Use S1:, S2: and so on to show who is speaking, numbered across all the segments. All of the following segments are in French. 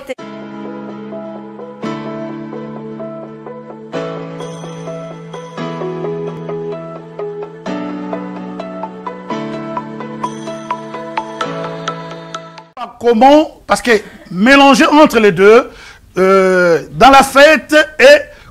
S1: avete
S2: Comment? Parce que mélanger entre les deux, dans la fête et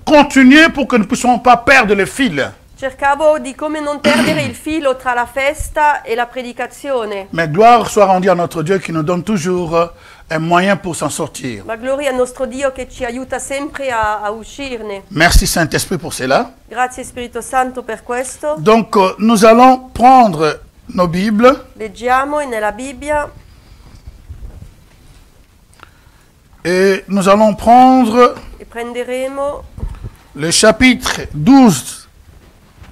S2: continuer pour que nous ne puissions pas perdre le fil.
S1: cercavo di come non perdere il filo tra la festa e la predicazione.
S2: Mais gloire soit rendue à notre Dieu qui nous donne toujours un moyen pour s'en sortir.
S1: Ma gloria al nostro Dio che ci aiuta sempre a uscirne.
S2: Merci Saint-Esprit pour cela.
S1: Grazie Spirito Santo per questo.
S2: Donc nous allons prendre nos Bibles
S1: Leggiamo nella Bibbia
S2: et nous allons prendre
S1: e prenderemo
S2: le chapitre 12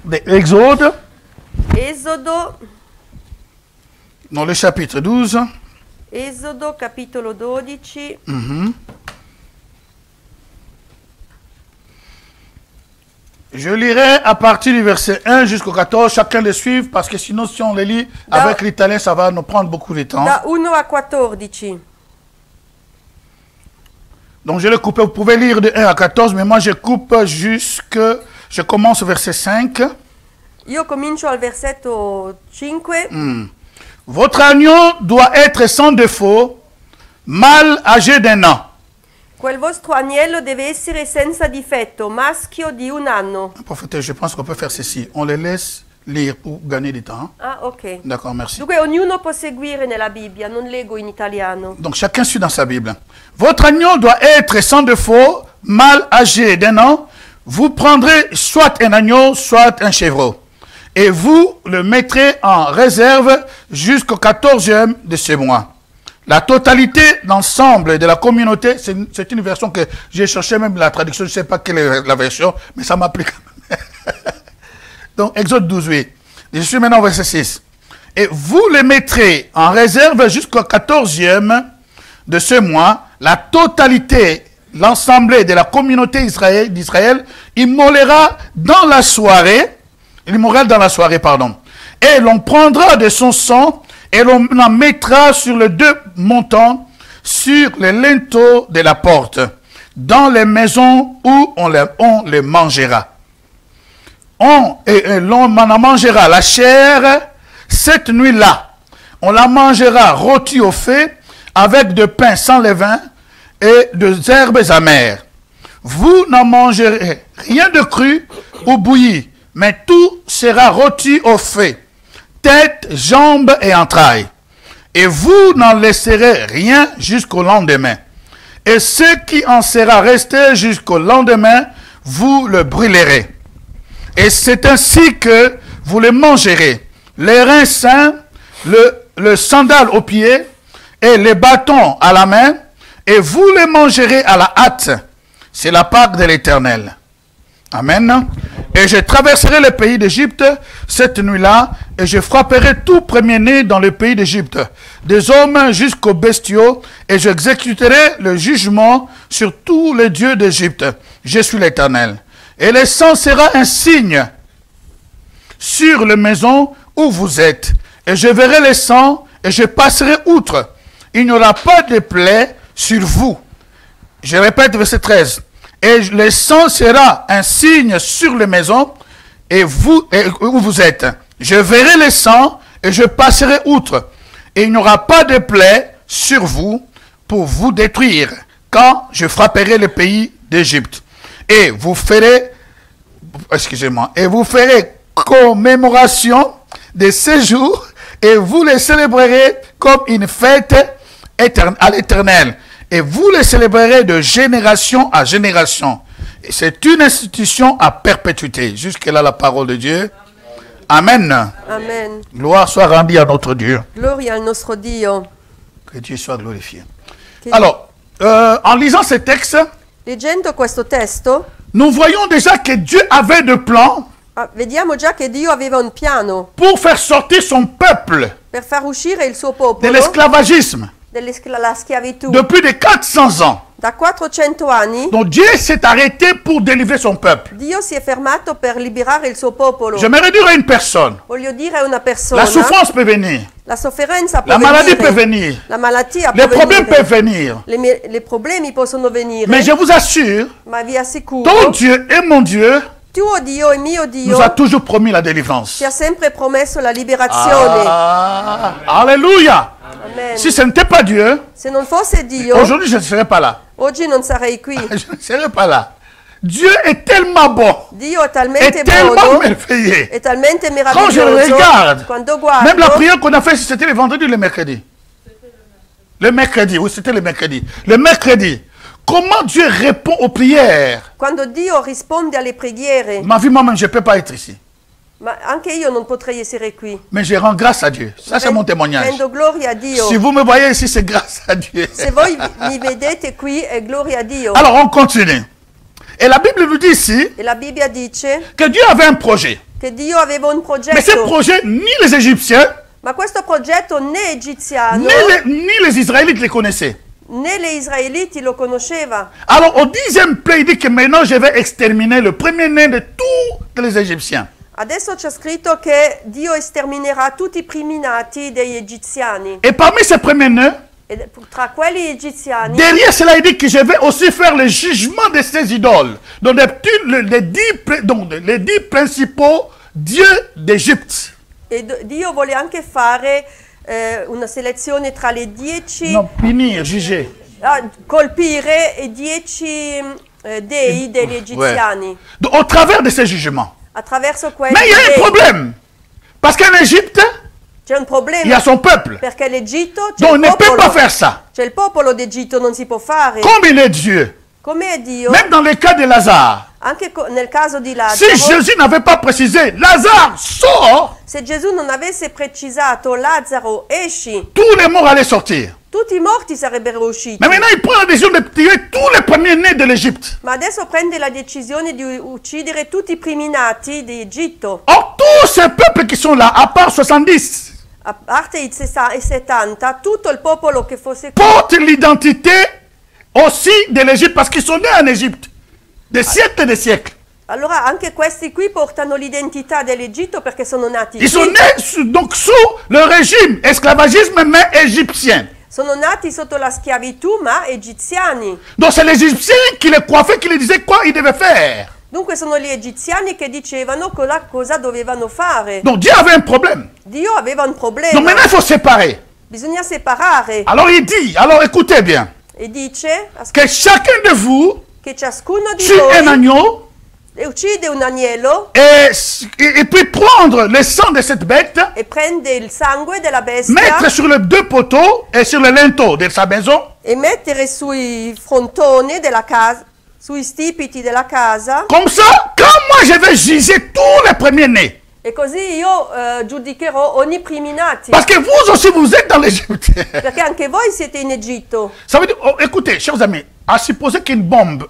S2: de l'Exode.
S1: Esodo,
S2: Dans le chapitre 12.
S1: Esodo capitolo 12.
S2: Je lirai à partir du verset 1 jusqu'au 14, chacun le suive, parce que sinon si on les lit avec l'italien, ça va nous prendre beaucoup de temps.
S1: Da 1 a 14.
S2: Donc je le coupe, vous pouvez lire de 1 à 14, mais moi je coupe jusque, je commence au verset 5.
S1: Io comincio al versetto 5.
S2: Votre agneau doit être sans défaut, mâle âgé d'1 an.
S1: Quel vostro agnello deve essere senza difetto, maschio di 1 anno.
S2: Prophète, je pense qu'on peut faire ceci. On les laisse lire pour gagner du temps.
S1: Ah, ok.
S2: D'accord, merci.
S1: Dunque ognuno può seguire nella Bibbia, non leggo in italiano.
S2: Donc chacun suit dans sa Bible. Votre agneau doit être sans défaut, mâle âgé d'1 an. Vous prendrez soit un agneau, soit un chevreau. Et vous le mettrez en réserve jusqu'au 14e de ce mois. La totalité d'ensemble de la communauté, c'est une version que j'ai cherché, même la traduction, je ne sais pas quelle est la version, mais ça m'applique. Donc, Exode 12, oui. Je suis maintenant au verset 6. Et vous les mettrez en réserve jusqu'au 14e de ce mois. La totalité, l'ensemble de la communauté d'Israël, immolera dans la soirée, et l'on prendra de son sang et l'on en mettra sur les 2 montants, sur les linteaux de la porte, dans les maisons où on les mangera. On en mangera la chair cette nuit-là. On la mangera rôtie au feu, avec de pain sans levain et de herbes amères. Vous n'en mangerez rien de cru ou bouilli, mais tout sera rôti au feu, tête, jambes et entrailles. Et vous n'en laisserez rien jusqu'au lendemain. Et ce qui en sera resté jusqu'au lendemain, vous le brûlerez. Et c'est ainsi que vous le mangerez. Les reins sains, le sandal au pied et les bâtons à la main, et vous les mangerez à la hâte. C'est la Pâque de l'Éternel. Amen. Et je traverserai le pays d'Égypte cette nuit-là, et je frapperai tout premier-né dans le pays d'Égypte, des hommes jusqu'aux bestiaux, et j'exécuterai le jugement sur tous les dieux d'Égypte. Je suis l'Éternel. Et le sang sera un signe sur les maisons où vous êtes. Et je verrai le sang, et je passerai outre. Il n'y aura pas de plaie sur vous. Je répète verset 13. Et le sang sera un signe sur les maisons et où vous êtes. Je verrai le sang et je passerai outre. Et il n'y aura pas de plaie sur vous pour vous détruire quand je frapperai le pays d'Égypte. Et vous ferez, et vous ferez commémoration de ces jours et vous les célébrerez comme une fête à l'Éternel. Et vous les célébrerez de génération à génération. Et c'est une institution à perpétuité. Jusque-là, la parole de Dieu. Amen.
S1: Amen.
S2: Gloire soit rendue à notre Dieu.
S1: Gloria al nostro Dio.
S2: Que Dieu soit glorifié. Alors, en lisant ce texte,
S1: Leggendo questo testo,
S2: nous voyons déjà que Dieu avait de plans
S1: vediamo già che Dio aveva un piano
S2: pour faire sortir son peuple
S1: per far uscire il suo
S2: de
S1: popolo
S2: l'esclavagisme
S1: dalla schiavitù
S2: depuis de 400 ans.
S1: Da 400 anni
S2: Donc Dieu s'est arrêté pour délivrer son peuple.
S1: Dio si è fermato per liberare il suo popolo.
S2: J'aimerais dire à une personne,
S1: Voglio dire a una persona,
S2: la souffrance peut venir,
S1: la sofferenza può
S2: la maladie
S1: venire,
S2: peut venir,
S1: la malattia
S2: les
S1: può
S2: problèmes
S1: venire,
S2: peuvent venir.
S1: le problemi possono venire,
S2: Mais je vous assure,
S1: ma vi assicuro,
S2: ton Dieu et mon Dieu
S1: tuo Dio e mio Dio
S2: nous a toujours promis la délivrance.
S1: ci ha sempre promesso la liberazione.
S2: Alléluia.
S1: Amen.
S2: Si ce n'était pas Dieu,
S1: Se non fosse Dio,
S2: aujourd'hui je ne serais pas là.
S1: oggi non sarei qui.
S2: Je ne serais pas là. Dieu est tellement bon,
S1: Dio è
S2: est
S1: talmente
S2: tellement
S1: buono,
S2: merveilleux.
S1: è talmente
S2: Quand je
S1: meraviglioso.
S2: regarde,
S1: Quando
S2: même la
S1: guardo,
S2: prière qu'on a faite, c'était le vendredi ou le mercredi? Le mercredi, oui, c'était le mercredi. Le mercredi, comment Dieu répond aux prières?
S1: quando Dio risponde alle preghiere,
S2: Ma vie, moi-même, je ne peux pas être ici.
S1: ma anche io non potrei essere qui.
S2: Mais je rends grâce à Dieu. Ça, c'est mon témoignage.
S1: Rendo gloria a Dio.
S2: Si vous me voyez ici, c'est grâce à Dieu.
S1: Se voi mi vedete qui è gloria a Dio.
S2: Alors, on continue. Et la Bible nous dit ici
S1: E la Bibbia dice
S2: que Dieu avait un projet.
S1: che Dio aveva un
S2: Mais ce
S1: progetto,
S2: projet, ni les Égyptiens,
S1: ma questo progetto né egiziano
S2: ni les Israélites les connaissaient.
S1: né gli israeliti lo conosceva.
S2: Alors, au 10e plaie, il dit que maintenant, je vais exterminer le premier-né de tous les Égyptiens.
S1: Adesso c'è scritto che Dio esterminerà tutti i primi nati degli egiziani.
S2: Et parmi ces premiers-nés,
S1: E tra quelli egiziani,
S2: derrière cela, il dit que je vais aussi faire le jugement de ces idoles. Donc, les 10 principaux dieux d'Égypte.
S1: e Dio vuole anche fare una selezione tra le 10,
S2: Non, punir, juger.
S1: colpire i 10 dei degli egiziani.
S2: Donc, au travers de ces jugements.
S1: Attraverso quelli
S2: Mais il y a un
S1: dei.
S2: problème. Parce qu'en Égypte,
S1: C'è un
S2: il y
S1: problema
S2: a son peuple.
S1: perché l'Egitto
S2: Donc, on
S1: c'è
S2: ne
S1: il
S2: peut pas
S1: popolo.
S2: faire ça.
S1: C'è il popolo d'Egitto, non si può fare.
S2: Comme il est Dieu.
S1: Com'è Dio?
S2: Même dans le cas de Lazare.
S1: Anche nel caso di
S2: Si
S1: Lazzaro,
S2: Jésus n'avait pas précisé, Lazare sort,
S1: se Gesù non avesse precisato Lazzaro esci,
S2: tous les morts allaient sortir.
S1: tutti i morti sarebbero usciti.
S2: Mais maintenant, il prend la décision de tuer tous les premiers-nés de l'Égypte.
S1: Ma adesso prende la decisione di uccidere tutti i primi nati di Egitto,
S2: Or, tous ces peuples qui sont là, à part 70,
S1: a parte i 70, tutto il popolo che fosse qui
S2: portent l'identité aussi de l'Égypte parce qu'ils sont nés en Égypte. Des siècles et des siècles.
S1: allora anche questi qui portano l'identità dell'Egitto perché sono nati
S2: Ils sont
S1: qui.
S2: nés donc sous le régime esclavagisme mais égyptien.
S1: Sono nati sotto la schiavitù ma egiziani.
S2: Donc c'est les Égyptiens qui les coiffaient, qui les disaient quoi ils devaient faire.
S1: Dunque sono gli egiziani che dicevano cosa dovevano fare.
S2: Donc Dieu avait un problème.
S1: Dio aveva un
S2: Donc
S1: problema.
S2: maintenant il faut séparer.
S1: Bisogna separare.
S2: Alors il dit, alors écoutez bien,
S1: E dice
S2: que chacun de vous
S1: che ciascuno di
S2: tue un
S1: voi
S2: agneau
S1: uccide un agnello
S2: et puis prendre le sang de cette bête,
S1: e prende il sangue della bestia
S2: mettre sur les 2 poteaux et sur le linteau de sa maison,
S1: e mettere sui frontoni della casa, sui stipiti della casa,
S2: comme ça, quand moi je vais juger tous les premiers-nés,
S1: e così io giudicherò ogni primi nati.
S2: parce que vous aussi vous êtes dans l'Égypte.
S1: Perché anche voi siete in Egitto.
S2: Ça veut dire, oh, écoutez, chers amis, à supposer qu'une bombe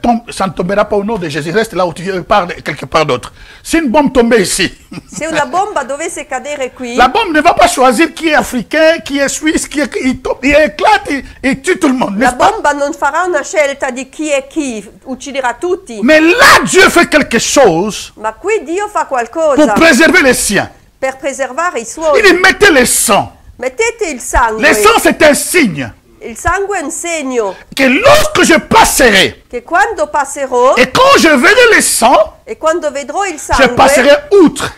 S2: tombe, ça ne tombera pas au nom de Jésus, reste là où tu pars quelque part d'autre. Si une bombe tombait ici,
S1: Se una bomba dovesse cadere qui,
S2: la bombe ne va pas choisir qui est africain, qui est suisse, il éclate et tue tout le monde,
S1: la
S2: n'est-ce pas?
S1: bomba non farà una scelta di chi è chi, ucciderà tutti.
S2: Mais là, Dieu fait quelque chose
S1: Ma qui Dio fa
S2: pour
S1: qualcosa
S2: préserver les siens.
S1: per preservare i
S2: Il
S1: suoi.
S2: dit, mettez le sang.
S1: Mettete il sangue.
S2: Le sang, c'est un signe
S1: Il sangue è un segno
S2: que lorsque je passerai,
S1: che quando passerò
S2: et quand je verrai le sang,
S1: e quando vedrò il
S2: je
S1: sangue
S2: passerai outre.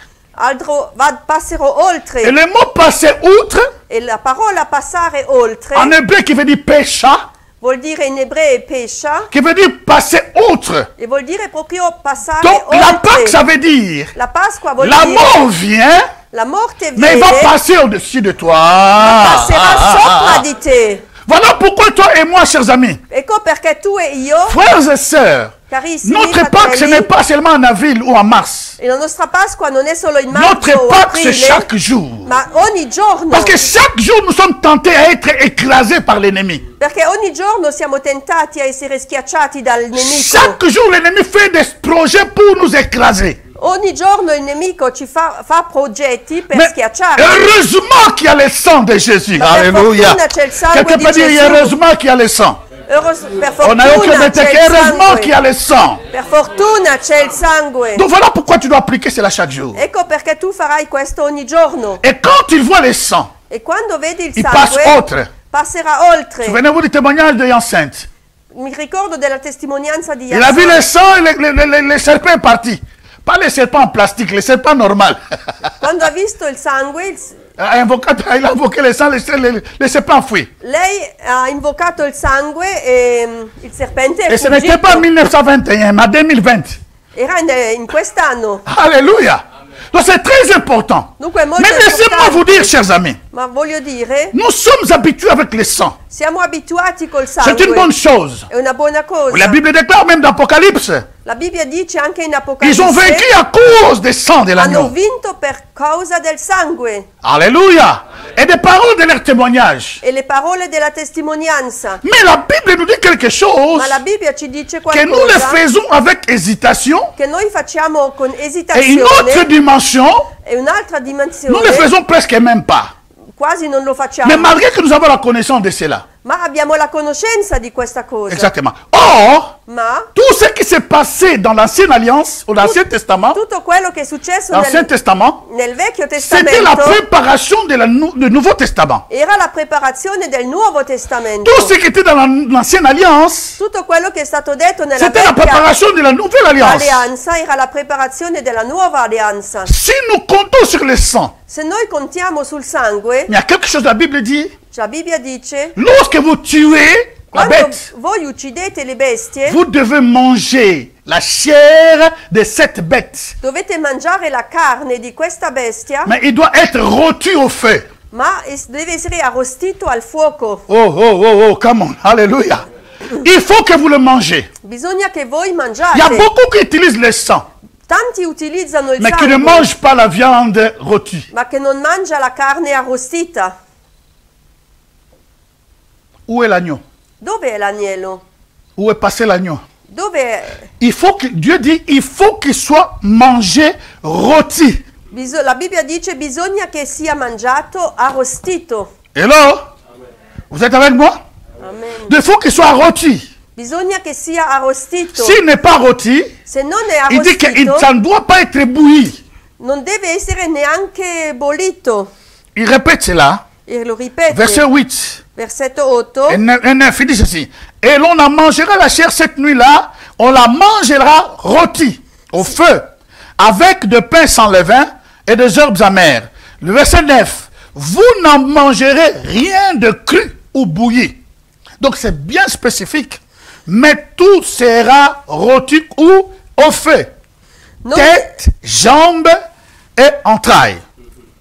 S1: passerò oltre.
S2: Et le mot passer outre,
S1: E la parola passare oltre
S2: en hébreu qui veut dire pécha,
S1: vuol dire in ebreo pesha
S2: qui veut dire passer outre.
S1: e vuol dire proprio passare
S2: Donc la Pâque,
S1: oltre.
S2: ça veut dire,
S1: La Pasqua vuol
S2: la
S1: dire
S2: mort vient,
S1: la morte
S2: mais
S1: viene,
S2: il va passer au-dessus de toi.
S1: passerà sopra di te.
S2: Voilà pourquoi toi et moi, chers amis,
S1: Ecco perché tu e io,
S2: frères et sœurs,
S1: carissimi
S2: notre Pâque, ce
S1: fratelli,
S2: n'est pas seulement en avril ou en mars.
S1: e la nostra Pasqua non è solo in marzo
S2: Notre
S1: o
S2: Pâque, c'est
S1: aprile,
S2: chaque jour.
S1: ma ogni giorno.
S2: Parce que chaque jour, nous sommes tentés à être écrasés par l'ennemi.
S1: Perché ogni giorno siamo tentati a essere schiacciati dal nemico.
S2: Chaque jour, l'ennemi fait des projets pour nous écraser.
S1: Ogni giorno il nemico ci fa progetti per
S2: Mais
S1: schiacciarci.
S2: heureusement qu'il y a le sang de Jésus.
S1: Ma per
S2: Alléluia.
S1: fortuna c'è il sangue
S2: Quelqu'un
S1: di
S2: peut dire,
S1: Gesù.
S2: heureusement qu'il y a le sang.
S1: Per
S2: On n'a aucun
S1: fortuna
S2: bétail.
S1: c'è il
S2: Heureusement
S1: sangue.
S2: qu'il y a le sang.
S1: Per fortuna c'è il sangue.
S2: Donc voilà pourquoi tu dois appliquer cela chaque jour.
S1: Ecco perché tu farai questo ogni giorno.
S2: Et quand il voit le sang,
S1: E quando vedi il
S2: il passe
S1: sangue,
S2: autre.
S1: passerà oltre.
S2: Souvenez-vous du témoignage de Enceinte.
S1: Mi ricordo della testimonianza di
S2: Il a vu le
S1: Yassin.
S2: sang et le serpent est parti. Pas les serpents en plastique, les serpents normaux.
S1: Quando ha visto il sangue,
S2: Il a invoqué le sang, les serpents fuient.
S1: lei ha invocato il sangue e il serpente è
S2: Et ce n'était pas en
S1: fuggito.
S2: 1921, mais en 2020.
S1: Era in quest'anno.
S2: Alléluia. Donc c'est très important.
S1: Dunque è molto
S2: Mais laissez-moi vous
S1: importante.
S2: dire, chers amis,
S1: Ma voglio dire,
S2: nous sommes habitués avec le sang.
S1: siamo abituati col
S2: C'est une bonne
S1: sangue.
S2: chose.
S1: È una buona cosa.
S2: La Bible déclare même dans l'Apocalypse,
S1: La Bibbia dice anche in
S2: ils ont vaincu
S1: Apocalisse,
S2: à cause du sang de
S1: hanno
S2: l'agneau.
S1: vinto per causa del sangue
S2: Alléluia. Et des paroles de leur témoignage.
S1: e le parole della testimonianza.
S2: Mais la Bible nous dit quelque chose
S1: Ma la Bibbia ci dice
S2: que nous le
S1: qualcosa
S2: faisons avec hésitation
S1: che noi facciamo con
S2: et une autre
S1: esitazione
S2: dimension,
S1: e un'altra
S2: nous ne
S1: dimensione,
S2: le faisons presque même pas.
S1: quasi non lo
S2: Mais
S1: facciamo.
S2: malgré que nous avons la connaissance de cela.
S1: Ma abbiamo la conoscenza di questa cosa.
S2: Exactement. Or,
S1: Ma
S2: tout ce qui s'est passé dans l'Ancienne Alliance, ou l'Ancien Testament,
S1: tutto quello che è successo
S2: l'Ancien Testament,
S1: nel Vecchio
S2: c'était la
S1: Testamento
S2: préparation du Nouveau Testament.
S1: era la preparazione del Nuovo Testamento.
S2: Tout ce qui était dans l'Ancienne Alliance,
S1: Tutto quello che è stato detto nella
S2: c'était la
S1: vecchia
S2: préparation de la Nouvelle Alliance.
S1: alleanza era la preparazione della nuova alleanza.
S2: Si nous comptons sur le sang,
S1: Se noi contiamo sul sangue,
S2: il y a quelque chose, la Bible dit,
S1: la Bibbia dice,
S2: lorsque vous tuez la
S1: quando
S2: bête,
S1: voi uccidete le bestie,
S2: vous devez manger la chair de cette bête.
S1: dovete mangiare la carne di questa bestia,
S2: Mais il doit être rôti au feu.
S1: ma deve essere arrostito al fuoco.
S2: Oh, come on, alléluia. Il faut que vous le mangez.
S1: Bisogna che voi
S2: Il y a
S1: mangiate.
S2: beaucoup qui utilisent le sang,
S1: Tanti utilizzano il
S2: mais qui ne
S1: sangue,
S2: mangent pas la viande rôtie.
S1: ma che non mangia la carne arrostita.
S2: Où est l'agneau?
S1: Dove è l'agnello?
S2: Où est passé l'agneau?
S1: Dove è?
S2: Il faut que, Dieu dit, il faut qu'il soit mangé rôti.
S1: La Bibbia dice bisogna che sia mangiato arrostito.
S2: Hello? Vous êtes avec moi?
S1: Amen.
S2: Il faut qu'il soit rôti.
S1: Bisogna che sia arrostito.
S2: S'il n'est pas rôti,
S1: Se non è
S2: il dit que
S1: arrostito,
S2: ça ne doit pas être bouilli.
S1: non deve essere neanche bollito.
S2: Il répète cela.
S1: E lo ripete.
S2: Verset 8.
S1: Versetto 8.
S2: Et 9, il dit ceci. Et l'on en mangera la chair cette nuit-là, on la mangera rôtie au feu, avec de pain sans levain et des herbes amères. Le verset 9. Vous n'en mangerez rien de cru ou bouilli. Donc c'est bien spécifique. Mais tout sera rôti ou au feu.
S1: Non,
S2: Tête, jambes et entrailles.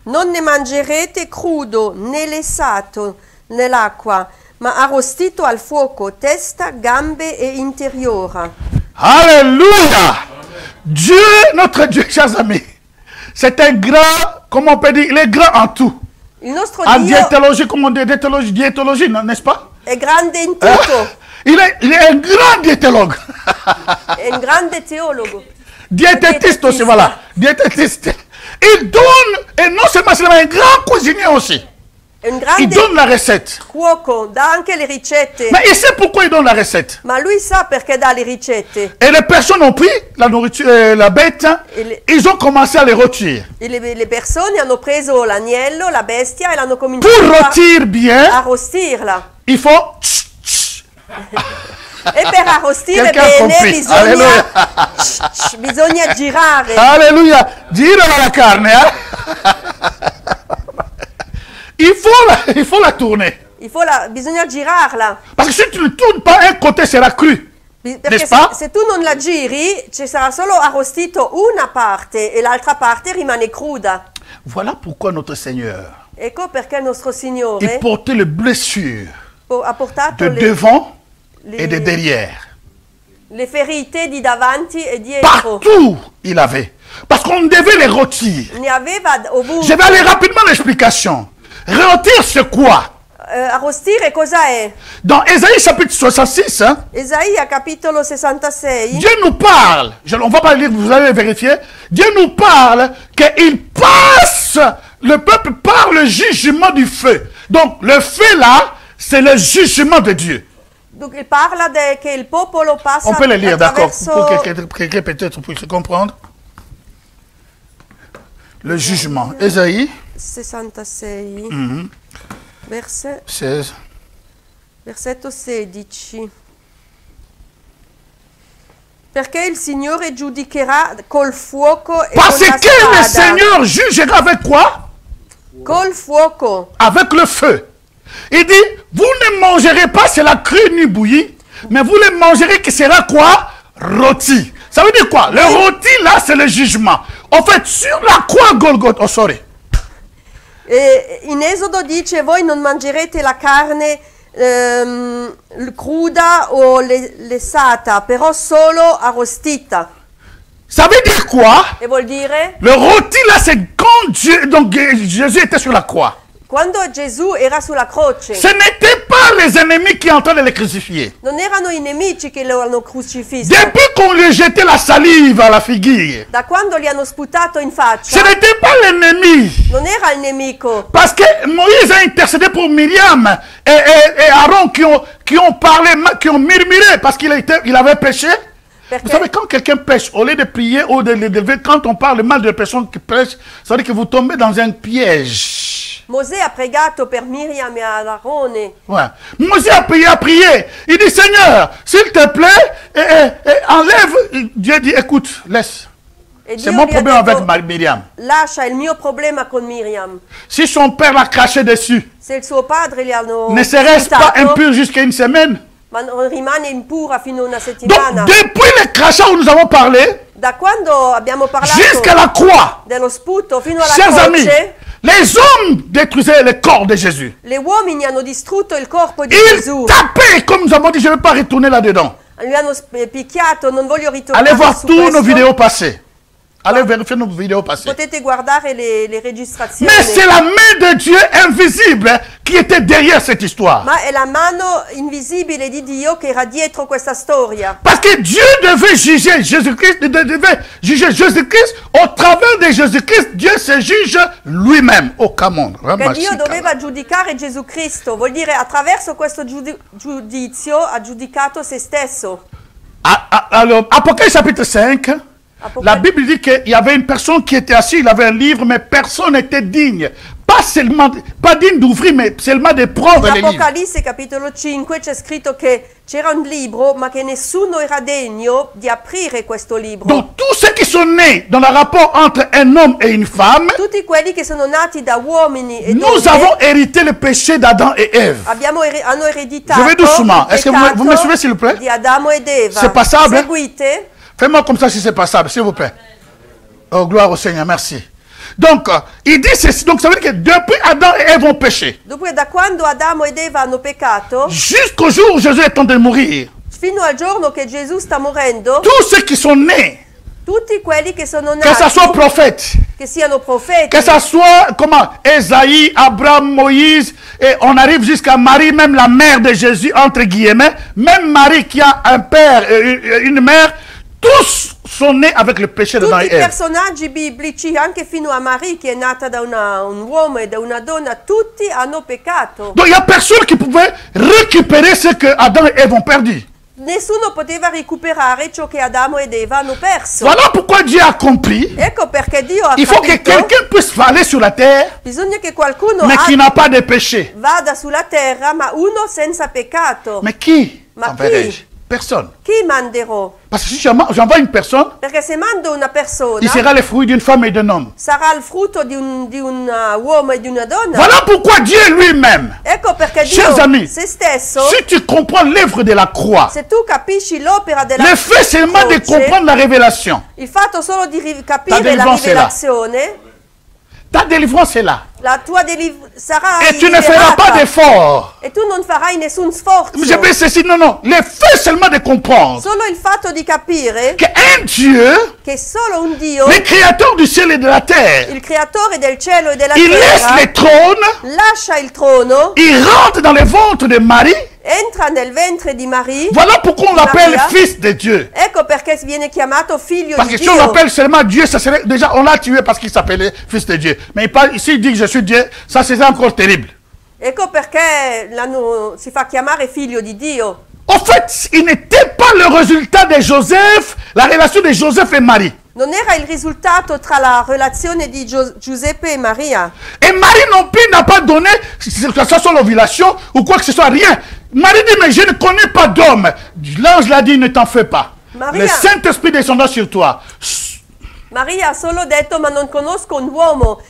S1: non ne mangerete crudo né lessato nell'acqua, ma arrostito al fuoco, testa, gambe e interiora.
S2: Alléluia. Dieu, notre Dieu, chers amis, c'est un grand, comment on peut dire, il est grand en tout.
S1: Il nostro
S2: En
S1: Dio
S2: diétologie, comment on dit, diétologie, n'est-ce pas?
S1: è grande in tutto,
S2: Il est un grand diétologue.
S1: è un grande teologo.
S2: Diététiste aussi, voilà. Diététiste. Il donne, et non seulement c'est un grand cuisinier aussi.
S1: È un
S2: Il
S1: grande
S2: donne la recette.
S1: cuoco, dà anche le ricette.
S2: Mais il sait pourquoi il donne la recette.
S1: Ma lui sa perché dà le ricette.
S2: Et les personnes ont pris la nourriture, la bête, ils ont commencé à les rôtir.
S1: E le persone hanno preso l'agnello, la bestia e l'hanno cominciato
S2: Pour
S1: a
S2: rôtir bien,
S1: arrostirla.
S2: il faut...
S1: E per arrostire
S2: Quelqu'un a
S1: bene
S2: compris. Alleluia.
S1: bisogna girare.
S2: Alléluia. Dire la carne, hein? Il faut la tourner.
S1: Bisogna girarla.
S2: Parce que si tu ne tournes pas, un côté sera cru.
S1: Perché
S2: N'est-ce pas?
S1: se tu non la giri ci sarà solo arrostito una parte e l'altra parte rimane cruda.
S2: Voilà pourquoi notre Seigneur,
S1: Ecco perché il nostro
S2: il
S1: Signore
S2: portait les blessures
S1: ha portato
S2: de devant et de
S1: le,
S2: derrière.
S1: le ferite di davanti e dietro.
S2: Partout, il avait. Parce qu'on devait les rôtir.
S1: Ne aveva ovunque.
S2: Je vais aller rapidement l'explication. Rôtir, c'est quoi?
S1: Arrostire cosa è?
S2: Dans Ésaïe chapitre 66, hein,
S1: Esaia capitolo 66.
S2: Dieu nous parle, on va pas le lire, vous allez vérifier, Dieu nous parle qu'il passe, le peuple par le jugement du feu. Donc le feu là, c'est le jugement de Dieu.
S1: Donc il parla che il popolo passa
S2: On peut le lire, d'accord,
S1: attraverso
S2: pour que quelqu'un peut-être puisse comprendre. Le jugement. Ésaïe
S1: 66, versetto 16. Perché il Signore giudicherà col fuoco e
S2: Parce
S1: con la
S2: que le
S1: spada.
S2: Seigneur jugera avec quoi?
S1: Col fuoco.
S2: Avec le feu. Il dit, vous ne mangerez pas cela cru ni bouilli, mais vous le mangerez qui sera quoi? Rôti. Ça veut dire quoi? Le rôti là, c'est le jugement. En fait, sur la croix Golgotha, oh sorry.
S1: In Esodo dice voi non mangerete la carne cruda o lessata, però solo arrostita.
S2: Ça veut dire quoi?
S1: E vuol dire,
S2: Le rôti là, c'est quand Dieu, donc Jésus était sur la croix.
S1: quando Gesù era sulla croce,
S2: Ce n'étaient pas les ennemis qui entraient de le crucifier.
S1: non erano i nemici che lo hanno crocifisso.
S2: Depuis qu'on lui jetait la salive à la figure,
S1: Da quando gli hanno sputato in
S2: ce
S1: faccia,
S2: n'était pas l'ennemi.
S1: non era il nemico.
S2: Parce que Moïse a intercédé pour Myriam et Aaron qui ont parlé, qui ont murmuré parce qu'il avait péché. Vous savez, quand quelqu'un pêche, au lieu de prier ou de lever, quand on parle mal de personnes qui pêchent, ça veut dire que vous tombez dans un piège.
S1: Mosè ha pregato per Miriam e Aarone.
S2: Ouais. Moïse a prié. Il dit, Seigneur, s'il te plaît, enlève. Dieu dit, écoute, laisse.
S1: E
S2: C'est
S1: Dio
S2: mon
S1: gli ha
S2: problème
S1: detto,
S2: avec Myriam.
S1: lascia il mio problema con Miriam.
S2: Si son père l'a craché dessus,
S1: Se il suo padre li hanno
S2: ne serait-ce pas
S1: sputato,
S2: impur jusqu'à une semaine?
S1: ma non rimane impura fino a una
S2: Donc,
S1: settimana.
S2: depuis le crachat où nous avons parlé,
S1: Da quando abbiamo parlato
S2: jusqu'à la croix,
S1: dello sputo fino alla
S2: chers amis,
S1: croce,
S2: les hommes détruisaient le corps de Jésus.
S1: le uomini hanno distrutto il corpo di
S2: Ils
S1: Gesù.
S2: tapaient, comme nous avons dit, je ne vais pas retourner là-dedans.
S1: Lui hanno picchiato, non voglio ritornare
S2: Allez voir
S1: su
S2: tous nos
S1: questo.
S2: vidéos passées. Allez vérifier nos vidéos passées.
S1: Potete guardare le registrazioni.
S2: Mais c'est la main de Dieu invisible qui était derrière cette histoire.
S1: Ma è la mano invisibile di Dio che era dietro questa storia.
S2: Parce que Dieu devait juger Jésus-Christ, devait juger Jésus-Christ. Au travers de Jésus-Christ, Dieu se juge lui-même. Oh, come on.
S1: Che Dio doveva giudicare Gesù Cristo, vuol dire attraverso questo giudizio ha giudicato se stesso.
S2: Alors, Apocalypse chapitre 5, la Bible dit qu'il y avait une personne qui était assise, il avait un livre, mais personne n'était digne. Pas digne d'ouvrir, mais seulement de prendre
S1: In
S2: les livres.
S1: Apocalisse capitolo 5 c'è scritto che c'era un libro, ma che nessuno era degno di aprire questo libro.
S2: Donc, tous ceux qui sont nés dans le rapport entre un homme et une femme,
S1: Tutti quelli che sono nati da uomini e
S2: nous
S1: donne
S2: avons hérité le péché d'Adam et Ève.
S1: hanno ereditato
S2: Je vais doucement.
S1: il
S2: Est-ce que
S1: peccato
S2: vous me suivez, s'il vous plaît?
S1: di Adamo ed Eva.
S2: C'est passable?
S1: Seguite?
S2: Fais-moi comme ça si c'est passable, s'il vous plaît. Oh, gloire au Seigneur, merci. Donc, il dit ceci. Donc, ça veut dire que depuis Adam et Ève ont péché,
S1: Dopo da quando Adamo ed Eva hanno peccato,
S2: jusqu'au jour où Jésus est en train de mourir,
S1: fino al giorno che Gesù sta morendo,
S2: tous ceux qui sont nés,
S1: tutti quelli che sono
S2: que ce
S1: nati,
S2: soit prophète,
S1: che siano profeti,
S2: que ce soit, comment, Esaïe, Abraham, Moïse, et on arrive jusqu'à Marie, même la mère de Jésus, entre guillemets, même Marie qui a un père et une mère, tous sont nés avec le péché d'Adam
S1: tutti
S2: et
S1: i
S2: Ève.
S1: personaggi biblici, anche fino a Maria che è nata da un uomo e da una donna, tutti hanno peccato.
S2: Donc il n'y a personne qui pouvait récupérer ce que Adam et Ève ont perdu.
S1: Nessuno poteva recuperare ciò che Adamo ed Eva hanno perso.
S2: Voilà pourquoi Dieu a compris.
S1: Ecco perché Dio ha
S2: Il faut que
S1: capito,
S2: quelqu'un puisse aller sur la terre,
S1: bisogna che qualcuno
S2: mais qui n'a pas de péché.
S1: vada sulla terra, ma uno senza peccato.
S2: Mais qui
S1: Ma
S2: enverrai-je?
S1: chi?
S2: Personne.
S1: Chi manderò?
S2: Parce que si j'envoie une personne,
S1: Perché se mando una persona,
S2: il sera le fruit d'une femme et d'un homme.
S1: sarà il frutto di un uomo e di una donna.
S2: Voilà pourquoi Dieu lui-même,
S1: Ecco perché Dio,
S2: chers amis,
S1: se stesso,
S2: si tu comprends l'œuvre de la croix,
S1: se tu capisci l'opera della
S2: le fait seulement de
S1: croce,
S2: comprendre la révélation,
S1: il fatto solo di
S2: Ta
S1: capire la
S2: délivrance è là.
S1: rivelazione,
S2: ta délivrance est là.
S1: la tua sarà
S2: Et tu ne feras
S1: liberata.
S2: pas d'effort.
S1: E tu non farai nessun sforzo.
S2: Je vais ceci, non, non. Le fait seulement de comprendre
S1: Solo il fatto di capire
S2: qu'un Dieu,
S1: che solo un Dio,
S2: le créateur du ciel et de la terre,
S1: il creatore del cielo e della
S2: il laisse
S1: terra,
S2: le trône,
S1: lascia il trono,
S2: il rentre dans le ventre de Marie.
S1: entra nel ventre di Maria.
S2: Voilà pourquoi on l'appelle
S1: Maria.
S2: fils de Dieu.
S1: Ecco perché viene chiamato figlio
S2: Parce
S1: di
S2: que si on
S1: Dio.
S2: l'appelle seulement Dieu, ça serait déjà on l'a tué parce qu'il s'appelait fils de Dieu. Mais ici il dit que je suis Dieu, ça c'est encore terrible.
S1: Ecco perché si fa chiamare figlio di Dio.
S2: En fait, il n'était pas le résultat de Joseph, la relation de Joseph et Marie.
S1: Non era il risultato tra la relazione di Giuseppe e Maria.
S2: Et Marie non plus n'a pas donné, que ce soit l'ovulation ou quoi que ce soit, rien. Marie dit, mais je ne connais pas d'homme. L'ange l'a dit, ne t'en fais pas.
S1: Maria.
S2: Le Saint-Esprit descendra sur toi.
S1: Maria ha solo detto, ma non conosco un uomo.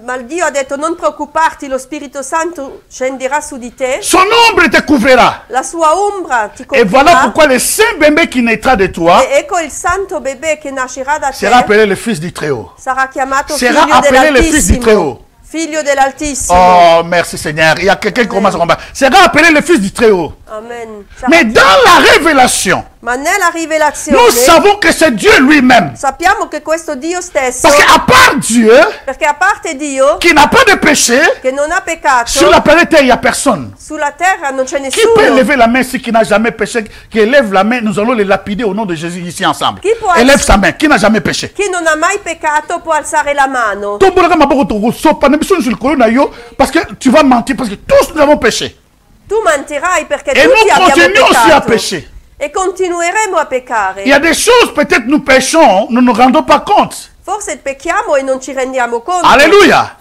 S1: Ma Dio ha detto, non preoccuparti, lo Spirito Santo scenderà su di te.
S2: Son ombre te couvrira.
S1: La sua ombra ti
S2: Et voilà
S1: coprirà.
S2: pourquoi le saint bébé qui naîtra de toi
S1: E ecco il santo bebè che nascerà da te.
S2: sera appelé le fils du Très-Haut.
S1: Sarà chiamato
S2: Sera
S1: figlio
S2: appelé le fils du Très-Haut.
S1: dell'Altissimo. Figlio dell'Altissimo.
S2: Oh, merci Seigneur. Il y a quelqu'un qui commence à combattre. Sera appelé le fils du Très-Haut.
S1: Amen.
S2: Mais dans la révélation,
S1: Ma nella rivelazione
S2: nous savons que c'est Dieu lui-même.
S1: sappiamo che questo Dio stesso,
S2: Parce qu'à part Dieu,
S1: perché a parte Dio
S2: qui n'a pas de péché,
S1: che non ha peccato,
S2: sur la planète Terre, il n'y a personne.
S1: sulla terra non c'è
S2: Qui peut
S1: nessuno.
S2: lever la main, celui qui n'a jamais péché, qui élève la main, nous allons les lapider au nom de Jésus ici ensemble.
S1: Qui peut
S2: Élève
S1: être-
S2: sa main, qui n'a jamais péché.
S1: Chi non ha mai peccato può alzare la mano.
S2: Parce que tu vas mentir, parce que tous nous avons péché.
S1: Tu mentirai perché
S2: Et
S1: tutti
S2: nous
S1: abbiamo
S2: continuons aussi à
S1: peccato.
S2: pécher.
S1: E continueremo a peccare.
S2: Il y a des choses, peut-être nous péchons, nous ne nous rendons pas compte.
S1: Forse pecchiamo e non ci rendiamo conto.
S2: Alléluia.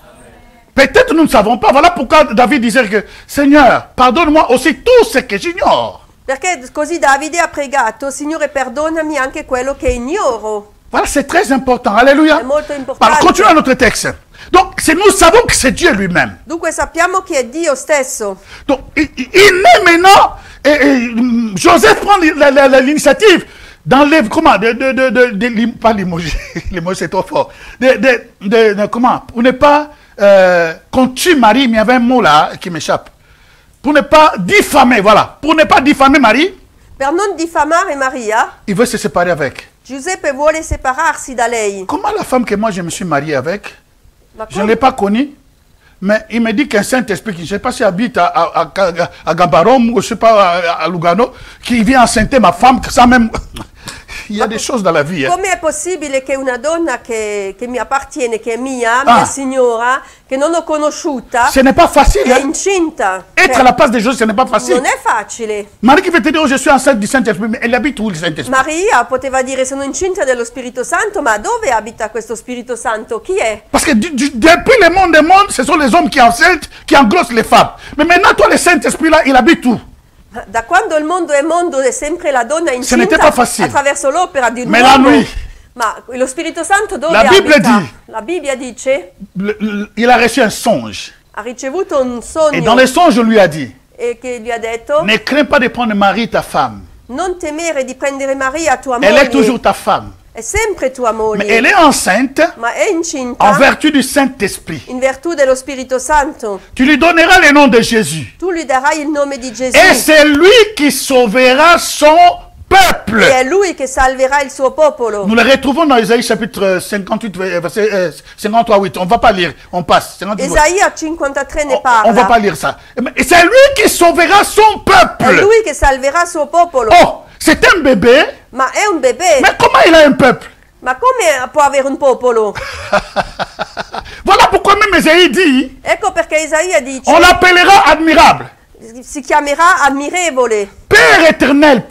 S2: Peut-être nous ne savons pas. Voilà pourquoi David disait que, Seigneur, pardonne-moi aussi tout ce que j'ignore.
S1: Perché così Davide ha pregato, Signore perdonami anche quello che ignoro.
S2: Voilà, c'est très important. Alléluia.
S1: È molto
S2: Alors,
S1: importante.
S2: continuons notre texte. Donc, nous savons que c'est Dieu lui-même.
S1: Dunque sappiamo che è Dio stesso.
S2: Donc, il naît maintenant, et Joseph prend l'initiative d'enlever, comment, pas limoger, limoger c'est trop fort, comment, pour ne pas, qu'on tue Marie, mais il y avait un mot là qui m'échappe, pour ne pas diffamer, voilà, pour ne pas diffamer Marie,
S1: Per non diffamare Maria,
S2: il veut se séparer avec.
S1: Giuseppe vuole separarsi da lei.
S2: Comment la femme que moi je me suis marié avec,
S1: Ma
S2: je ne l'ai pas connue, mais il me dit qu'un Saint-Esprit, qui je ne sais pas s'il habite à Gabarom ou je ne sais pas à Lugano, qui vient enceinter ma femme, que ça même... Il y a des choses dans la vie. Hein.
S1: Come è possibile che una donna che mi appartiene, che è mia,
S2: Ah.
S1: mia signora, che non ho conosciuta,
S2: Ce n'est pas facile.
S1: è
S2: Hein.
S1: incinta?
S2: Être
S1: Cioè,
S2: à la place des choses, ce n'est pas facile.
S1: non è facile.
S2: Marie qui veut te dire, oh, je suis enceinte du Saint-Esprit, mais elle habite où le Saint-Esprit?
S1: Maria poteva dire sono incinta dello Spirito Santo, ma dove abita questo Spirito Santo? Chi è?
S2: Parce que depuis le monde des mondes, ce sont les hommes qui enceintent, qui engrossent les femmes. Mais maintenant, toi, le Saint-Esprit, là, il habite où?
S1: Da quando il mondo è sempre la donna
S2: n'était
S1: incinta
S2: pas facile.
S1: attraverso l'opera di un
S2: Mais la
S1: uomo.
S2: nuit.
S1: Ma lo Spirito Santo dove
S2: La Bible
S1: abita?
S2: dit.
S1: La Bibbia dice,
S2: Il a reçu un songe.
S1: ha ricevuto un
S2: Et dans
S1: sogno
S2: le songe, on lui a dit,
S1: e che gli ha detto,
S2: ne crains pas de prendre Marie, ta femme.
S1: non temere di prendere Maria, tua
S2: Elle est
S1: moglie,
S2: toujours ta femme.
S1: è sempre tua
S2: Mais
S1: moglie,
S2: elle est enceinte
S1: ma è incinta
S2: en vertu du Saint-Esprit.
S1: in virtù dello Spirito Santo.
S2: Tu lui donneras le nom de Jésus.
S1: Tu gli darai il nome di Gesù
S2: Et c'est lui qui sauvera son peuple.
S1: e è lui che salverà il suo popolo.
S2: Nous le retrouvons dans Isaïe chapitre 58, verset 53-8. On ne va pas lire, on passe. 58.
S1: Isaia 53 ne
S2: On ne va
S1: parla.
S2: pas lire ça. Et c'est lui qui sauvera son
S1: È
S2: peuple.
S1: lui che salverà il suo popolo.
S2: Oh, c'est un bébé,
S1: Ma è un bebè.
S2: mais comment il a un peuple?
S1: Ma come può avere un popolo?
S2: Voilà pourquoi même Isaïe dit,
S1: Ecco perché Isaia dice,
S2: on l'appellera admirable.
S1: si chiamerà ammirevole,
S2: Père éternel,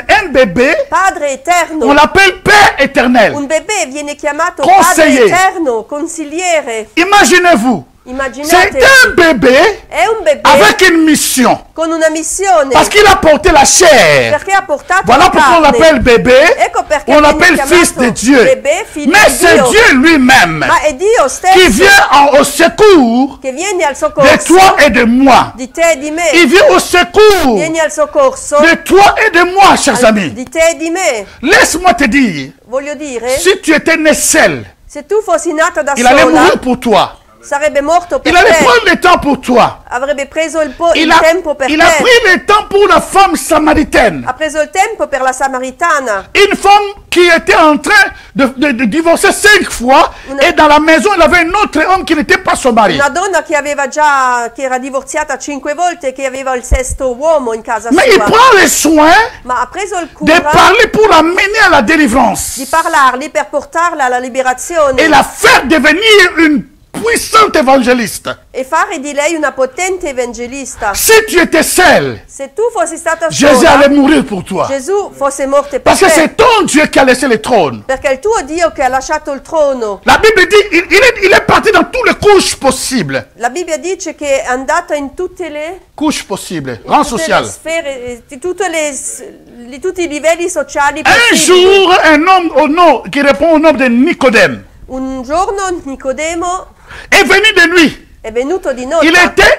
S2: un bébé,
S1: Padre
S2: on
S1: eterno.
S2: l'appelle Père éternel.
S1: Un bebè viene chiamato
S2: Conseiller.
S1: Padre eterno, consigliere.
S2: Imaginez-vous, c'est
S1: Immaginate,
S2: un bébé
S1: è un bebè
S2: avec une mission.
S1: con una missione,
S2: Parce qu'il a porté la chair.
S1: perché ha portato
S2: Voilà
S1: la
S2: pourquoi on
S1: carne.
S2: l'appelle bébé,
S1: Ecco perché
S2: on
S1: viene
S2: l'appelle
S1: chiamato
S2: fils de Dieu.
S1: bebè, figlio
S2: Mais
S1: di
S2: c'est
S1: Dio.
S2: Dieu lui-même
S1: Ma è Dio
S2: qui
S1: stesso
S2: vient au secours
S1: che viene al
S2: de
S1: soccorso
S2: toi et de moi.
S1: di te e di me.
S2: Il vient au secours
S1: Vieni al soccorso
S2: de toi et de moi, chers amis.
S1: di te e di me.
S2: Laisse-moi te dire,
S1: Voglio dire,
S2: si tu étais né seul,
S1: se tu fossi nata da
S2: il allait
S1: sola,
S2: mourir pour toi.
S1: sarebbe morto per
S2: Il allait
S1: te.
S2: prendre le temps pour toi.
S1: Avrebbe preso il
S2: Il
S1: tempo per
S2: a
S1: te.
S2: pris le temps pour la femme samaritaine.
S1: Ha preso il tempo per la Samaritana.
S2: Une femme qui était en train de divorcer 5 fois et dans la maison, elle avait un autre homme qui n'était pas son mari.
S1: Una donna che era divorziata 5 volte e che aveva il sesto uomo in casa
S2: Mais il
S1: sua.
S2: prend le soin
S1: Ma ha preso il
S2: de
S1: cura
S2: parler pour l'amener à la délivrance
S1: di parlargli per portarla alla liberazione
S2: et la faire devenir une puissant évangéliste.
S1: e fare di lei una potente evangelista.
S2: Si tu étais seul,
S1: Se tu fossi stata
S2: Jésus
S1: sola,
S2: allait mourir pour toi.
S1: Gesù fosse morto per
S2: Parce que
S1: te,
S2: c'est ton Dieu qui a laissé le trône.
S1: perché è il tuo Dio che ha lasciato il trono.
S2: La Bible dit il est parti dans toutes les couches possibles.
S1: La Bibbia dice che è andata in tutte le
S2: Couches possibles, rang
S1: tutte le
S2: social.
S1: sfere, tutti i livelli sociali
S2: Un
S1: possibili.
S2: jour, un homme au nom, qui répond au nom de Nicodème
S1: Un giorno Nicodemo
S2: est venu de lui.
S1: è venuto di notte.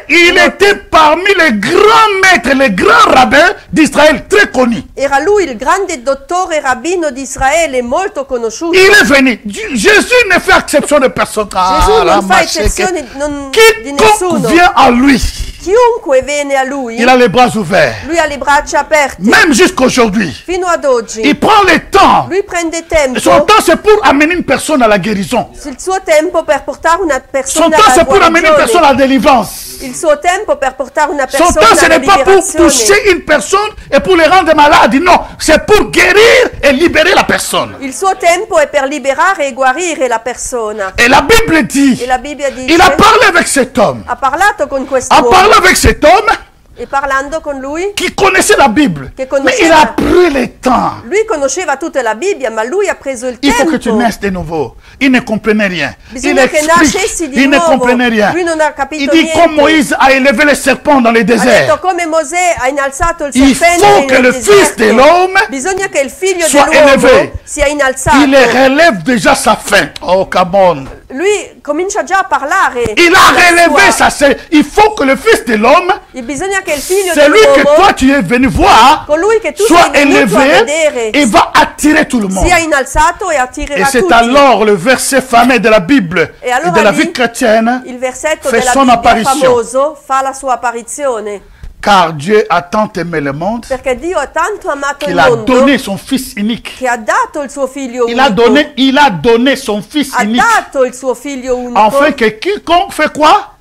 S2: Il était parmi les grands maîtres, les grands rabbins d'Israël, très connus.
S1: Era lui il grande dottore rabbino di Israele, molto conosciuto.
S2: Il est venu. Jésus ne fait exception de personne.
S1: Gesù non fa eccezione di
S2: Quiconque
S1: nessuno.
S2: vient à lui,
S1: Chiunque viene a lui,
S2: il a les bras ouverts.
S1: lui ha le braccia aperte.
S2: Même jusqu'aujourd'hui.
S1: Fino ad oggi.
S2: Il prend le temps.
S1: Lui prende tempo.
S2: Son temps, c'est pour amener une personne à la guérison.
S1: Il suo tempo per portare una
S2: Son
S1: persona
S2: temps,
S1: alla
S2: c'est pour amener une personne à
S1: guarigione.
S2: la délivrance.
S1: Il suo tempo per portare una
S2: Son
S1: persona
S2: temps, ce
S1: alla
S2: n'est pas pour
S1: liberazione.
S2: toucher une personne et pour les rendre malades. Non, c'est pour guérir et libérer la personne.
S1: Il suo tempo è per liberare e guarire la persona.
S2: Et la Bible dit,
S1: E la Bibbia dice,
S2: il a parlé avec cet homme.
S1: ha parlato con
S2: A
S1: quest'uomo
S2: parlé avec cet homme
S1: e parlando con lui,
S2: qui connaissait la Bible.
S1: Che
S2: Mais
S1: conosceva.
S2: il a pris le temps.
S1: lui conosceva tutta la Bibbia, ma lui ha preso il
S2: Il faut que tu
S1: tempo.
S2: naisses de nouveau. Il ne comprenait rien.
S1: Bisogna
S2: Il
S1: che
S2: explique.
S1: nascessi di
S2: Il ne
S1: nuovo.
S2: comprenait rien.
S1: Lui non ha capito
S2: Il dit
S1: niente.
S2: comme Moïse a élevé le serpent dans le
S1: Ha detto
S2: désert.
S1: come Mosè ha innalzato il
S2: Il
S1: serpente
S2: faut que
S1: nel
S2: le
S1: deserto.
S2: Fils de l'homme
S1: Bisogna che il figlio
S2: soit
S1: dell'uomo
S2: élevé.
S1: sia innalzato.
S2: Il relève déjà sa faim. Oh, come on.
S1: Lui comincia già a parlare.
S2: Il a
S1: della
S2: relevé
S1: sua-
S2: sa faim. Il faut que le Fils de l'homme,
S1: E bisogna che il figlio
S2: celui que
S1: dell'uomo,
S2: toi tu es venu voir,
S1: colui che tu
S2: soit
S1: sei venuto a
S2: élevé
S1: vedere,
S2: et va attirer tout le monde.
S1: sia innalzato e
S2: Et
S1: attirerà
S2: c'est
S1: tutti.
S2: alors le verset fameux de la Bible
S1: E
S2: et
S1: allora
S2: de la
S1: lì
S2: vie chrétienne,
S1: il versetto
S2: fait
S1: della
S2: son
S1: Bibbia
S2: apparition.
S1: famoso fa la sua apparizione.
S2: car Dieu a tant aimé le monde
S1: Perché Dio ha tanto amato il
S2: qu'il a
S1: mondo
S2: donné son Fils unique.
S1: che ha dato il suo figlio
S2: Il
S1: unico.
S2: a donné son Fils
S1: Ha
S2: unique
S1: dato il suo figlio unico
S2: afin que quiconque fait quoi?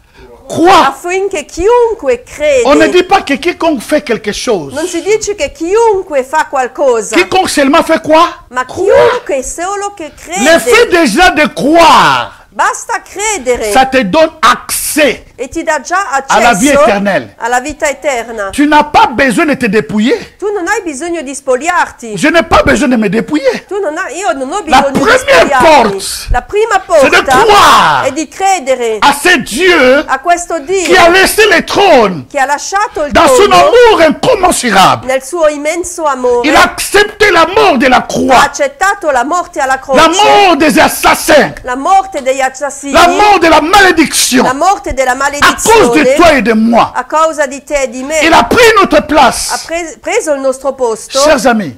S2: Croit.
S1: affinché chiunque
S2: On ne
S1: crede.
S2: dit pas que quiconque fait quelque chose.
S1: Non si dice che chiunque fa qualcosa,
S2: Quiconque seulement fait quoi?
S1: ma
S2: Croit.
S1: chiunque solo che
S2: Le fait
S1: crede.
S2: déjà de croire,
S1: Basta credere
S2: ça te donne accès.
S1: e ti dà già
S2: alla vita
S1: accesso
S2: éternelle.
S1: alla vita eterna.
S2: Tu n'as pas besoin de te dépouiller.
S1: Tu non hai bisogno di spogliarti.
S2: Je n'ai pas besoin de me dépouiller.
S1: Io non ho
S2: La
S1: bisogno di
S2: première
S1: spogliarmi.
S2: porte,
S1: La prima
S2: c'est de
S1: porta
S2: croire
S1: è di credere
S2: À ce Dieu
S1: a questo Dio
S2: qui a laissé le trône
S1: che ha lasciato il
S2: dans son
S1: trono
S2: amour incommensurable.
S1: nel suo immenso amore.
S2: Il a accepté la mort de la
S1: Ha
S2: croix,
S1: accettato la morte alla croce,
S2: la mort des assassins,
S1: la morte degli assassini,
S2: la mort de la malédiction
S1: la morte della
S2: à cause de
S1: maledizione
S2: toi et de moi.
S1: a causa di te e di me.
S2: Il a pris notre
S1: Ha
S2: place.
S1: preso il nostro posto.
S2: Chers amis,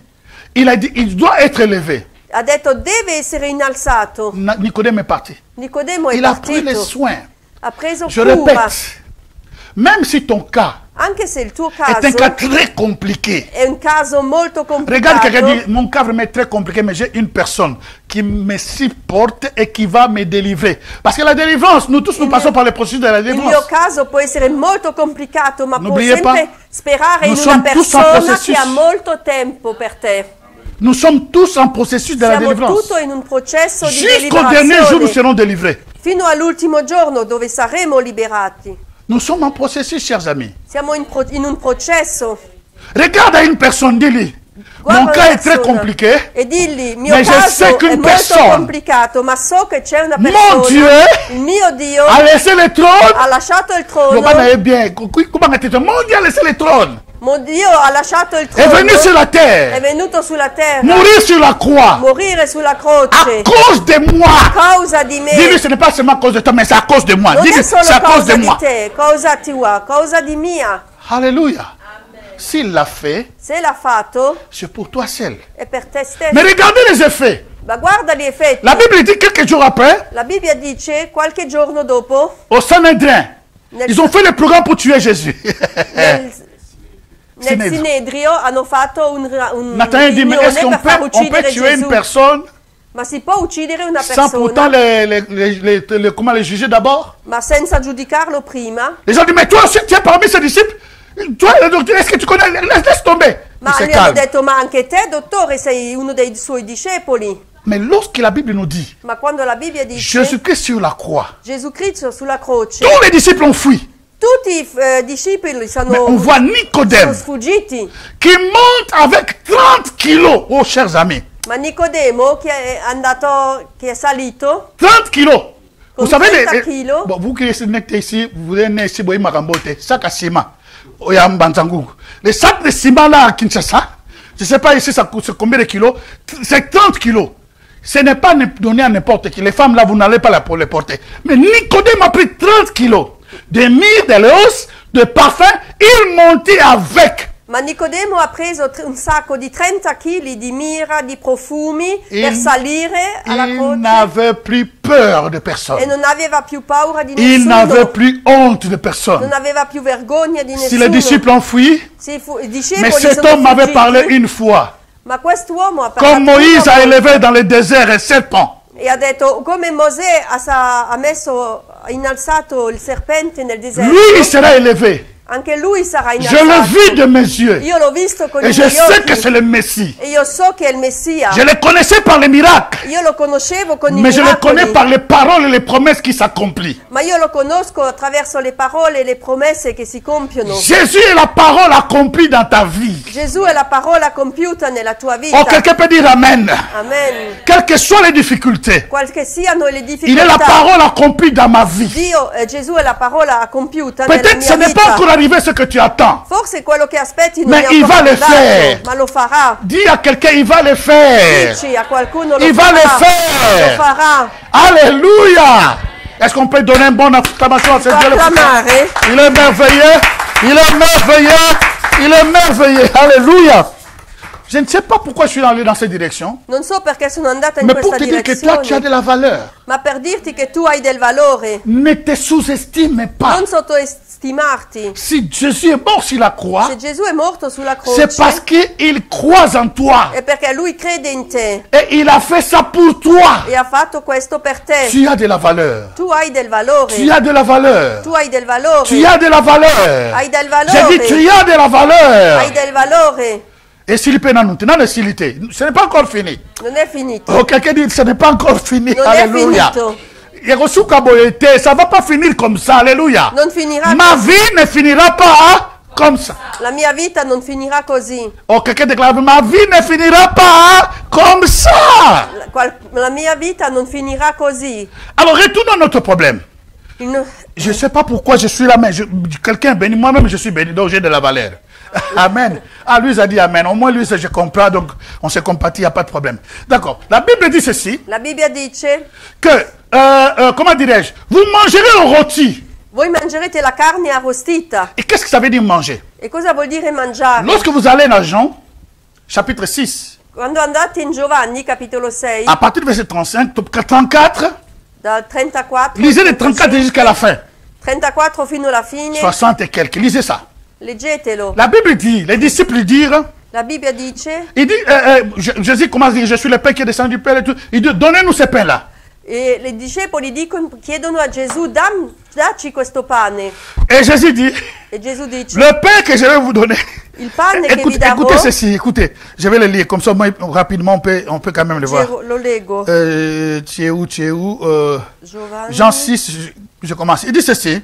S2: il a dit, il doit être élevé.
S1: Ha detto deve essere innalzato.
S2: Nicodème est parti.
S1: Nicodemo è
S2: Il a pris les
S1: partito.
S2: soins.
S1: Ha preso
S2: Je
S1: cura.
S2: répète, même si ton cas
S1: Anche se il tuo
S2: est un
S1: caso
S2: cas très compliqué.
S1: è un caso molto
S2: Regarde quelqu'un
S1: complicato.
S2: dit, mon cas vraiment est très compliqué, mais j'ai une personne qui me supporte et qui va me délivrer. Parce que la délivrance, nous tous nous passons par le processus de la
S1: Il mio
S2: délivrance.
S1: caso può essere molto complicato, ma può
S2: N'oubliez
S1: sempre
S2: pas,
S1: sperare in
S2: nous
S1: una
S2: sommes tous en
S1: persona
S2: processus.
S1: che ha molto tempo per te.
S2: Nous sommes tous en processus de la
S1: Siamo
S2: délivrance.
S1: tutto in un processo di
S2: Jusqu'au dernier jour, nous
S1: deliberazione
S2: serons délivrés.
S1: fino all'ultimo giorno dove saremo liberati.
S2: Nous sommes en processus, chers amis.
S1: Siamo in un processo.
S2: Regarde à une personne, dis-lui,
S1: Guarda
S2: mon
S1: una
S2: cas est très
S1: persona
S2: compliqué.
S1: e dilli, mio
S2: Mais je
S1: caso
S2: sais
S1: è
S2: qu'une
S1: molto
S2: personne,
S1: complicato, ma so che c'è una
S2: mon
S1: persona,
S2: Dieu,
S1: il mio Dio
S2: a laissé le trône.
S1: ha lasciato il
S2: Le
S1: trono,
S2: Bana est bien. Comment est-ce que mon Dieu a laissé le trône?
S1: mon Dio ha lasciato il
S2: Est
S1: trono,
S2: venu sur la
S1: è
S2: terre,
S1: venuto sulla terra,
S2: mourir sur la croix,
S1: morire sulla
S2: à
S1: croce,
S2: cause de moi.
S1: a causa di me.
S2: Dis-lui, ce n'est pas seulement à cause de toi, mais c'est à cause de moi.
S1: Non
S2: Dis-lui,
S1: è solo
S2: c'est à cause de
S1: causa di
S2: moi.
S1: te, causa tua, causa di mia.
S2: Alléluia. S'il l'a fait,
S1: Se l'ha fatto
S2: c'est pour toi seul.
S1: è per te stesso.
S2: Mais regardez les effets.
S1: Ma guarda gli effetti.
S2: La Bible dit quelques jours après,
S1: La Bibbia dice, qualche giorno dopo,
S2: au Sanhédrin,
S1: nel,
S2: ils ont fait le programme pour tuer Jésus.
S1: nel
S2: Sinedrio.
S1: Sinedrio hanno fatto un
S2: Nathanaël dit, mais est-ce
S1: riunione
S2: qu'on
S1: per far
S2: peut
S1: uccidere
S2: tuer une
S1: Gesù.
S2: personne
S1: Ma si può uccidere una
S2: sans pourtant
S1: persona,
S2: comment les juger d'abord?
S1: ma senza giudicarlo prima?
S2: Les gens disent, mais toi aussi, tu es parmi ses disciples. Toi, le docteur, est-ce que tu connais? Laisse tomber.
S1: Ma
S2: Il se
S1: gli hanno
S2: calme.
S1: detto, ma anche te, dottore, sei uno dei suoi discepoli.
S2: Mais lorsque la Bible nous dit
S1: Ma quando la Bibbia dice
S2: Jésus-Christ sur la croix,
S1: Gesù Cristo sulla croce,
S2: tous les disciples ont fui.
S1: tutti i discepoli
S2: Mais on
S1: sono
S2: voit Nicodème
S1: sfuggiti.
S2: qui monte avec 30 kilos, oh chers amis.
S1: Ma Nicodemo che è salito
S2: 30 kilos. Vous
S1: con
S2: savez,
S1: 30 kilos,
S2: bon, vous qui êtes ici, vous êtes né ici, vous êtes Marambote, sac à ciment, au Yambanzangou. Les sacs de ciment là à Kinshasa, je ne sais pas ici ça coûte combien de kilos, c'est 30 kilos. Ce n'est pas donné à n'importe qui. Les femmes là, vous n'allez pas les porter. Mais Nicodème a pris 30 kilos de myrrhe, de l'os, de parfum, il montait avec.
S1: ma Nicodemo ha preso un sacco di 30 kg di mirra, di profumi per salire alla
S2: Il
S1: croce
S2: n'avait plus peur de
S1: e
S2: personne.
S1: non aveva più paura di
S2: Il n'avait
S1: nessuno,
S2: plus honte de personne.
S1: non aveva più vergogna di
S2: Si
S1: nessuno.
S2: les disciples ont fui,
S1: I
S2: mais
S1: discepoli
S2: cet
S1: sono
S2: homme m'avait parlé
S1: fuggiti,
S2: une fois.
S1: ma quest'uomo ha
S2: Comme
S1: parlato
S2: Moïse
S1: una
S2: a
S1: volta
S2: élevé dans le désert un serpent.
S1: e ha detto come Mosè ha innalzato il serpente nel deserto,
S2: Lui, il sera élevé.
S1: anche lui sarà
S2: Je l'ai vu
S1: innalzato.
S2: de mes yeux.
S1: Io l'ho visto con
S2: Et
S1: i
S2: je
S1: miei
S2: sais que
S1: occhi
S2: c'est le Messie.
S1: e io so che è il Messia.
S2: Je le connaissais par les miracles.
S1: Io lo conoscevo con i
S2: Mais je le connais
S1: miracoli,
S2: par les paroles et les promesses qui s'accomplissent.
S1: ma io lo conosco attraverso le parole e le promesse che si compiono.
S2: Jésus est la parole accomplie dans ta vie.
S1: Gesù è la parola compiuta nella tua vita.
S2: Oh, quelqu'un peut dire Amen.
S1: Amen.
S2: Quelles que soient les difficultés,
S1: Qual che siano le
S2: il est la
S1: difficoltà,
S2: parole accomplie dans ma vie.
S1: Gesù è la parola compiuta nella
S2: Peut-être ce
S1: mia
S2: n'est pas
S1: vita.
S2: encore arrivé ce que tu attends.
S1: Forse quello che aspetti non
S2: Mais
S1: è
S2: il
S1: ancora
S2: va le
S1: arrivato,
S2: faire.
S1: ma lo farà.
S2: Dis à quelqu'un, il va le faire.
S1: Dici a qualcuno lo
S2: Il va
S1: farà.
S2: le faire.
S1: Lo farà.
S2: Alléluia. Est-ce qu'on peut donner une bonne acclamation à ce Dieu le puissant?
S1: Acclamare.
S2: Il est merveilleux. Il est merveilleux. Il est merveilleux. Alléluia. Je ne sais pas pourquoi je suis allé dans cette direction.
S1: Non so perché sono andata in
S2: Mais pour
S1: questa
S2: te dire que toi, tu as
S1: direzione,
S2: de la valeur.
S1: ma per dirti che tu hai del valore.
S2: Ne te sous-estime pas.
S1: Non sottoestimarti.
S2: Si Jésus est mort sur la croix,
S1: Se Gesù è morto sulla
S2: c'est parce
S1: croce
S2: qu'il croit en toi.
S1: è perché lui crede in te
S2: Et il a fait ça pour toi.
S1: e ha fatto questo per te.
S2: Tu as de la valeur.
S1: Tu hai del valore.
S2: Tu as de la valeur.
S1: Tu hai del valore.
S2: Tu as de la valeur.
S1: Hai del
S2: J'ai dit,
S1: valore.
S2: tu as de la valeur.
S1: Hai del valore.
S2: Et s'il peut nous tenir le silité, ce n'est pas encore fini.
S1: Non è finito.
S2: Oh, quelqu'un dit, ce n'est pas encore fini.
S1: Non è
S2: Alléluia.
S1: finito.
S2: Ça ne va pas finir comme ça. Alléluia.
S1: Non finirà
S2: Ma
S1: così.
S2: vie ne finira pas comme ça.
S1: La mia vita non finirà così.
S2: Oh, quelqu'un déclare, ma vie ne finira pas comme ça.
S1: La mia vita non finirà così.
S2: Alors, retournons à notre problème.
S1: Il-
S2: Je ne sais pas pourquoi je suis là, mais quelqu'un est béni. Moi-même, je suis béni, donc j'ai de la valeur. Amen. Ah, lui, il a dit Amen. Au moins, lui, je comprends, donc on se compatit, il n'y a pas de problème. D'accord. La Bible dit ceci,
S1: La Bibbia dice,
S2: que, comment dirais-je, vous mangerez au rôti.
S1: voi mangerete la carne arrostita.
S2: Et qu'est-ce que ça veut dire manger?
S1: E cosa vuol dire mangiare?
S2: Lorsque vous allez dans Jean, chapitre 6,
S1: Quando andate in Giovanni, capitolo 6,
S2: à partir du verset 35, 34,
S1: dal 34,
S2: lisez les 34 jusqu'à la fin.
S1: 34 fino alla fine,
S2: 60 et quelques. Lisez ça.
S1: leggetelo.
S2: La Bible dit, les disciples dirent,
S1: La Bibbia dice,
S2: il dit, Jésus commence à dire, je suis le pain qui est descendu du Père et tout. Il dit, donnez-nous ce pain-là.
S1: e i discepoli chiedono a Gesù, dacci questo pane.
S2: Et Jésus dit,
S1: E Gesù dice,
S2: le pain que je vais vous donner.
S1: il pane che vi
S2: Écoutez,
S1: darò,
S2: écoutez ceci, écoutez. Je vais le lire, comme ça, moi, rapidement, on peut quand même le voir.
S1: lo leggo,
S2: Tu es où
S1: Giovanni,
S2: Jean 6, je commence. Il dit ceci.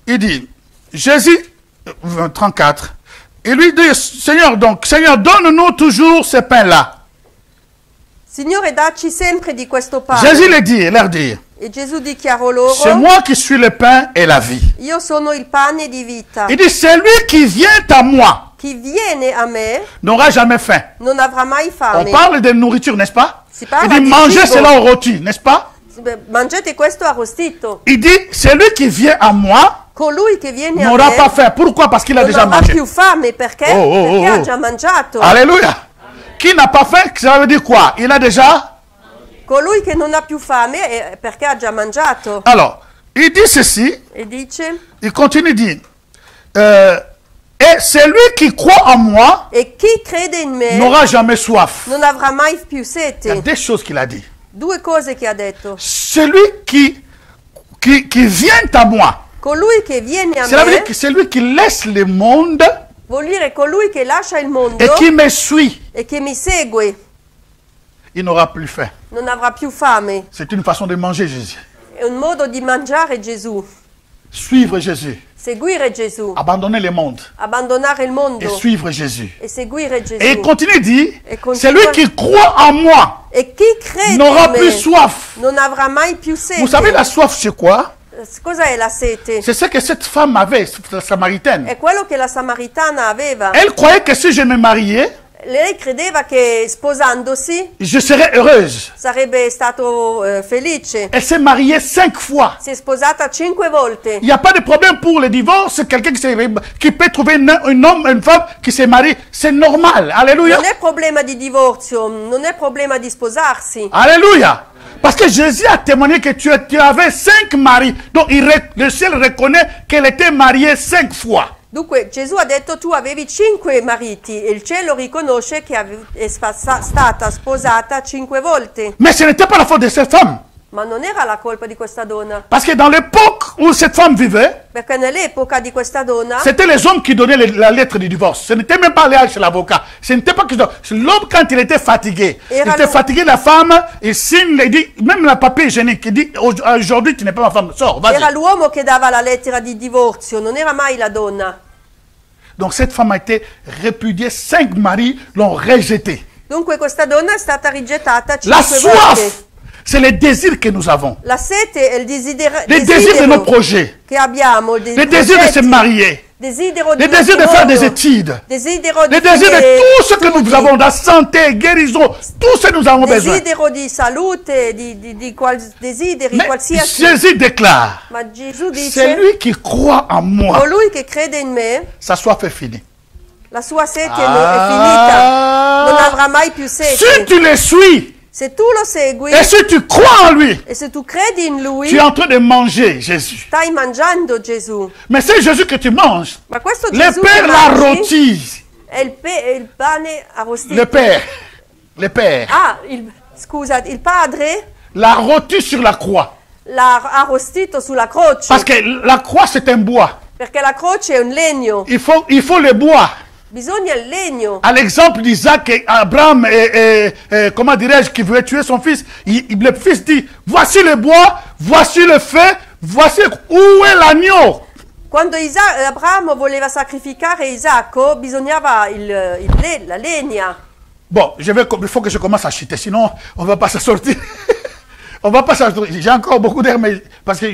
S2: Il dit, Jésus, 34, il lui dit, Seigneur, donne-nous toujours ce pain-là.
S1: Signore, dacci sempre di questo pane.
S2: Jésus le dit, leur dit,
S1: E Gesù dichiarò loro,
S2: c'est moi qui suis le pain et la vie.
S1: io sono il pane di vita.
S2: Il dit, celui qui vient à moi
S1: Chi viene a me
S2: n'aura jamais faim.
S1: non avrà mai
S2: On
S1: fame.
S2: parle de nourriture, n'est-ce pas?
S1: Si
S2: Il
S1: parla
S2: dit,
S1: di
S2: mangez
S1: cibo.
S2: cela au rôti, n'est-ce pas?
S1: Mangiate questo arrostito.
S2: Il dit, celui qui vient à moi
S1: Colui che viene a
S2: n'aura
S1: me
S2: pas faim. Pourquoi? Parce qu'il a
S1: non
S2: déjà
S1: avrà
S2: mangé.
S1: più fame perché? Perché ha già mangiato.
S2: Alléluia. Qui n'a pas faim, ça veut dire quoi? Il a déjà...
S1: Colui che non ha più fame è perché ha già mangiato.
S2: Alors, il dit ceci,
S1: E dice,
S2: il continue, il dit, et celui qui croit en moi
S1: e chi crede in me
S2: n'aura jamais soif.
S1: non avrà mai più
S2: Il y a
S1: sete.
S2: deux choses qu'il a dit.
S1: Due cose che ha detto.
S2: Celui qui vient à moi,
S1: Colui che viene a
S2: cela veut dire
S1: me
S2: que celui qui laisse le monde
S1: vuol dire colui che lascia il mondo
S2: et qui me suit.
S1: e che mi segue.
S2: il n'aura plus faim.
S1: non avrà più fame.
S2: C'est une façon de manger Jésus.
S1: È un modo di mangiare Gesù,
S2: Suivre Jésus.
S1: seguire Gesù,
S2: Abandonner le monde.
S1: abbandonare il
S2: Et
S1: mondo
S2: suivre Jésus.
S1: e seguire Gesù.
S2: Et il continue, dit,
S1: Et continue.
S2: celui qui croit en moi
S1: E chi crede
S2: n'aura
S1: in
S2: plus
S1: me
S2: soif.
S1: non avrà mai più sete.
S2: Vous savez, la soif, c'est quoi?
S1: Cosa è la sete?
S2: C'est ce que cette femme avait, cette samaritaine.
S1: È quello che la Samaritana aveva.
S2: Elle croyait que si je me mariais,
S1: Lei credeva che sposandosi
S2: je serais heureuse.
S1: sarebbe stato felice.
S2: Elle s'est mariée 5 fois.
S1: Si è sposata 5 volte.
S2: Il n'y a pas de problème pour le divorce. Quelqu'un qui peut trouver un homme, une femme qui se marie, c'est normal. Alléluia.
S1: Non è problema di divorzio, non è problema di sposarsi.
S2: Alléluia. Parce que Jésus a témoigné que tu avais 5 maris. Donc le ciel reconnaît qu'elle était mariée 5 fois.
S1: Dunque Gesù ha detto tu avevi 5 mariti e il cielo riconosce che è stata sposata 5 volte.
S2: Mais ce n'était pas la faute de cette femme.
S1: Ma non era la colpa di questa donna,
S2: Parce que dans l'époque où cette femme vivait,
S1: perché nell'epoca di questa donna
S2: c'était les hommes qui donnaient la lettre de divorce. Ce n'était même pas aller chez l'avocat. Ce n'était pas que l'homme, quand il était fatigué, la femme, il signe, il dit, même le papier hygiénique, il dit, aujourd'hui tu n'es pas ma femme, sors, vas-y.
S1: era l'uomo che dava la lettera di divorzio, non era mai la donna.
S2: Donc cette femme a été répudiée, 5 maris l'ont rejetée.
S1: Dunque questa donna è stata rigettata 5
S2: La
S1: volte.
S2: soif, c'est le désir que nous avons.
S1: La sete è il
S2: Le désir de nos projets.
S1: che abbiamo,
S2: Le désir de se marier.
S1: desidero di
S2: Le désir de faire des
S1: lavoro,
S2: études.
S1: desidero di
S2: Le désir de
S1: fare
S2: tout ce que nous
S1: studi,
S2: avons, la santé, guérison, tout ce que nous avons besoin.
S1: desidero di salute, desideri
S2: Mais
S1: qualsiasi.
S2: Jésus déclare,
S1: Ma Gesù
S2: c'est
S1: dice,
S2: lui qui croit en moi.
S1: colui che crede in me,
S2: Sa soif est finie.
S1: la sua sete è finita, non avrà mai più
S2: Si
S1: sete.
S2: tu le suis
S1: Se tu lo segui
S2: et si tu crois en lui,
S1: e se tu credi in lui,
S2: tu es en train de manger Jésus.
S1: stai mangiando Gesù.
S2: Mais c'est Jésus que tu manges.
S1: Ma questo
S2: Le
S1: Gesù che
S2: Père l'a
S1: mangi
S2: rôti.
S1: è il pane arrostito.
S2: Le Père. Le Père.
S1: Ah, scusa, il padre
S2: L'a rôti sur la croix.
S1: l'ha arrostito sulla croce.
S2: Parce que la croix, c'est un bois.
S1: Perché la croce è un legno.
S2: Il faut le bois.
S1: Bisogna il legno.
S2: À l'exemple d'Isaac et Abraham, comment dirais-je, qui voulait tuer son fils, le fils dit, voici le bois, voici le feu, voici où est l'agneau.
S1: Quando Abramo voleva sacrificare Isacco, bisognava la legna.
S2: Bon, il faut que je commence à chuter, sinon on ne va pas s'en sortir. On va pas s'en sortir. J'ai encore beaucoup d'air, mais parce que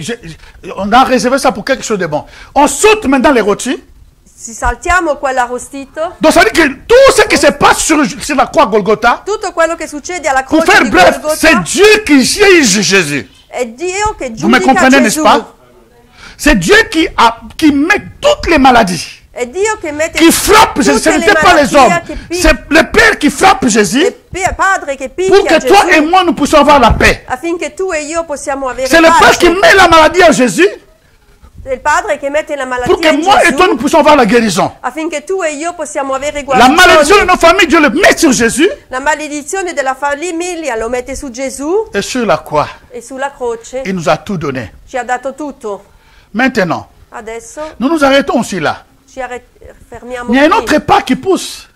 S2: on a réservé ça pour quelque chose de bon. On saute maintenant les rôtis.
S1: Si saltiamo quell'arrostito,
S2: Donc ça veut dire que tout ce qui se passe sur la croix Golgotha,
S1: tutto quello che succede alla
S2: pour
S1: croce
S2: faire
S1: di
S2: bref,
S1: Golgotha
S2: c'est Dieu qui juge Jésus.
S1: è Dio che
S2: Vous me
S1: giudica
S2: comprenez, n'est-ce
S1: Gesù.
S2: pas? C'est Dieu qui met toutes les maladies,
S1: È Dio che mette
S2: qui frappe Jésus. Ce
S1: tutte le
S2: n'était pas les hommes.
S1: malattie che
S2: C'est le Père qui frappe Jésus
S1: padre che
S2: pour
S1: picchia
S2: que toi et
S1: Gesù
S2: moi nous puissions avoir la paix.
S1: affinché tu e io possiamo avere
S2: C'est le Père qui
S1: pace.
S2: met la maladie à Jésus
S1: È il padre che mette la
S2: pour
S1: malattia
S2: que
S1: in
S2: moi et toi nous
S1: Gesù
S2: puissions avoir la guérison.
S1: affinché tu e io possiamo avere
S2: La malédiction de
S1: guarigione.
S2: nos familles, Dieu le met sur Jésus
S1: La maledizione della famiglia lo mette su Gesù
S2: et sur la croix.
S1: e sulla croce
S2: Il nous a tout donné.
S1: ci ha dato tutto.
S2: Maintenant,
S1: Adesso
S2: nous nous arrêtons aussi là.
S1: ci fermiamo
S2: Il y a un
S1: qui.
S2: autre pas qui pousse.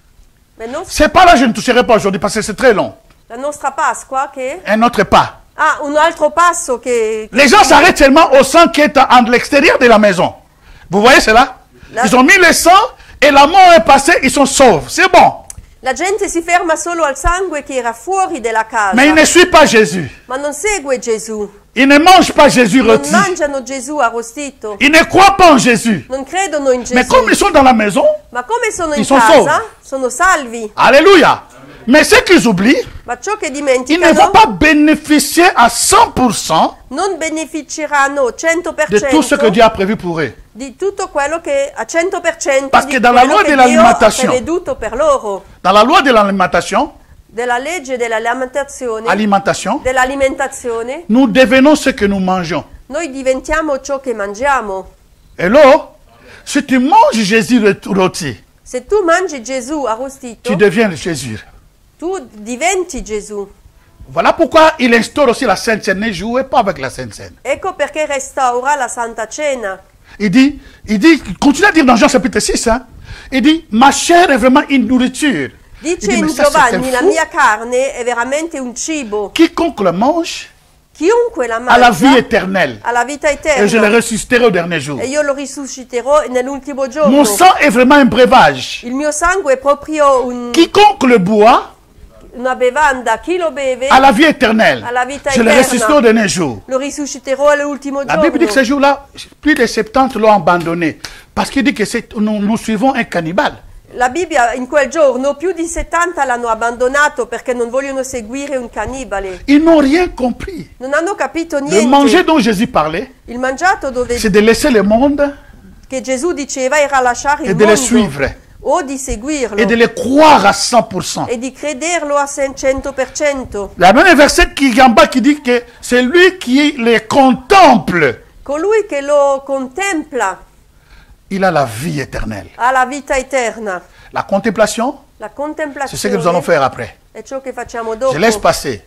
S1: Ma
S2: C'est pas là, je ne toucherai pas aujourd'hui parce que c'est très long.
S1: la nostra Pasqua che...
S2: Un autre pas.
S1: Ah, un altro passo che...
S2: Les gens s'arrêtent seulement au sang qui est à l'extérieur de la maison. Vous voyez cela? Ils ont mis le sang et la mort est passée, ils sont saufs. C'est bon.
S1: La gente si ferma solo al sangue che era fuori della casa,
S2: Mais ils ne suivent pas Jésus.
S1: ma non segue Gesù.
S2: Ils ne mangent pas Jésus
S1: Non
S2: rôti.
S1: mangiano Gesù arrostito,
S2: Ils ne croient pas en Jésus.
S1: non credono in
S2: Mais
S1: Gesù.
S2: comme ils sont dans la maison,
S1: Ma come sono in
S2: sono
S1: casa, sono salvi.
S2: alléluia. Mais ce qu'ils oublient,
S1: Ma ciò che
S2: ils ne
S1: dimenticano
S2: vont pas bénéficier à 100%
S1: non beneficeranno
S2: de tout ce que
S1: 100%
S2: Dieu a prévu pour eux.
S1: di tutto quello che a 100%
S2: Parce
S1: di
S2: que dans la
S1: quello
S2: loi
S1: che
S2: de
S1: Dio ha
S2: l'alimentation-
S1: preveduto per loro.
S2: Dans la loi de l'alimentation,
S1: Della legge dell'alimentazione,
S2: nous devenons ce que nous mangeons.
S1: noi diventiamo ciò che mangiamo.
S2: Hello? Si tu manges Jésus rôti,
S1: Se tu mangi Gesù arrostito,
S2: tu deviens Jésus.
S1: tu diventi Gesù.
S2: Voilà pourquoi il instaure aussi la Sainte Seine. Ne jouez pas avec la Sainte Seine.
S1: Ecco perché restaura la Santa Cena.
S2: Il continue à dire dans Jean chapitre 6, hein, il dit, ma chair est vraiment une nourriture. Il
S1: Dice
S2: dit,
S1: in
S2: mais ça, c'est un
S1: Giovanni, la
S2: fou.
S1: mia carne è veramente un cibo.
S2: Quiconque le mange
S1: Chiunque la
S2: a la vie
S1: mangia
S2: éternelle.
S1: ha la vita
S2: Et je le
S1: eterna.
S2: ressusciterai au dernier jour.
S1: E io lo risusciterò nell'ultimo
S2: Mon
S1: giorno.
S2: sang est vraiment un breuvage.
S1: Il mio sangue è proprio
S2: Quiconque le boit
S1: una bevanda. Chi lo beve
S2: a la vie éternelle.
S1: ha la vita
S2: Je le
S1: eterna.
S2: ressusciterai au dernier jour.
S1: Lo risusciterò all'ultimo
S2: La Bible dit que ce
S1: giorno.
S2: jour-là, plus de 70 l'ont abandonné. Parce qu'il dit que nous suivons un cannibale.
S1: La Bibbia in quel giorno più di 70 l'hanno abbandonato perché non vogliono seguire un cannibale.
S2: Ils n'ont rien compris.
S1: Non hanno capito
S2: Le manger
S1: niente.
S2: dont Jésus parlait,
S1: Il mangiato
S2: c'est de laisser le monde
S1: che Gesù diceva era lasciare
S2: et
S1: il
S2: de le
S1: mondo
S2: suivre.
S1: o di seguirlo
S2: Et de le croire à 100%.
S1: e di crederlo a 100%.
S2: La même verset qui est en bas qui dit que c'est lui qui les contemple.
S1: Colui che lo contempla
S2: Il a la vie éternelle.
S1: ha la vita eterna.
S2: La contemplation,
S1: La
S2: c'est ce que nous allons
S1: contemplazione
S2: faire après.
S1: è ciò che facciamo
S2: Je
S1: dopo.
S2: laisse passer.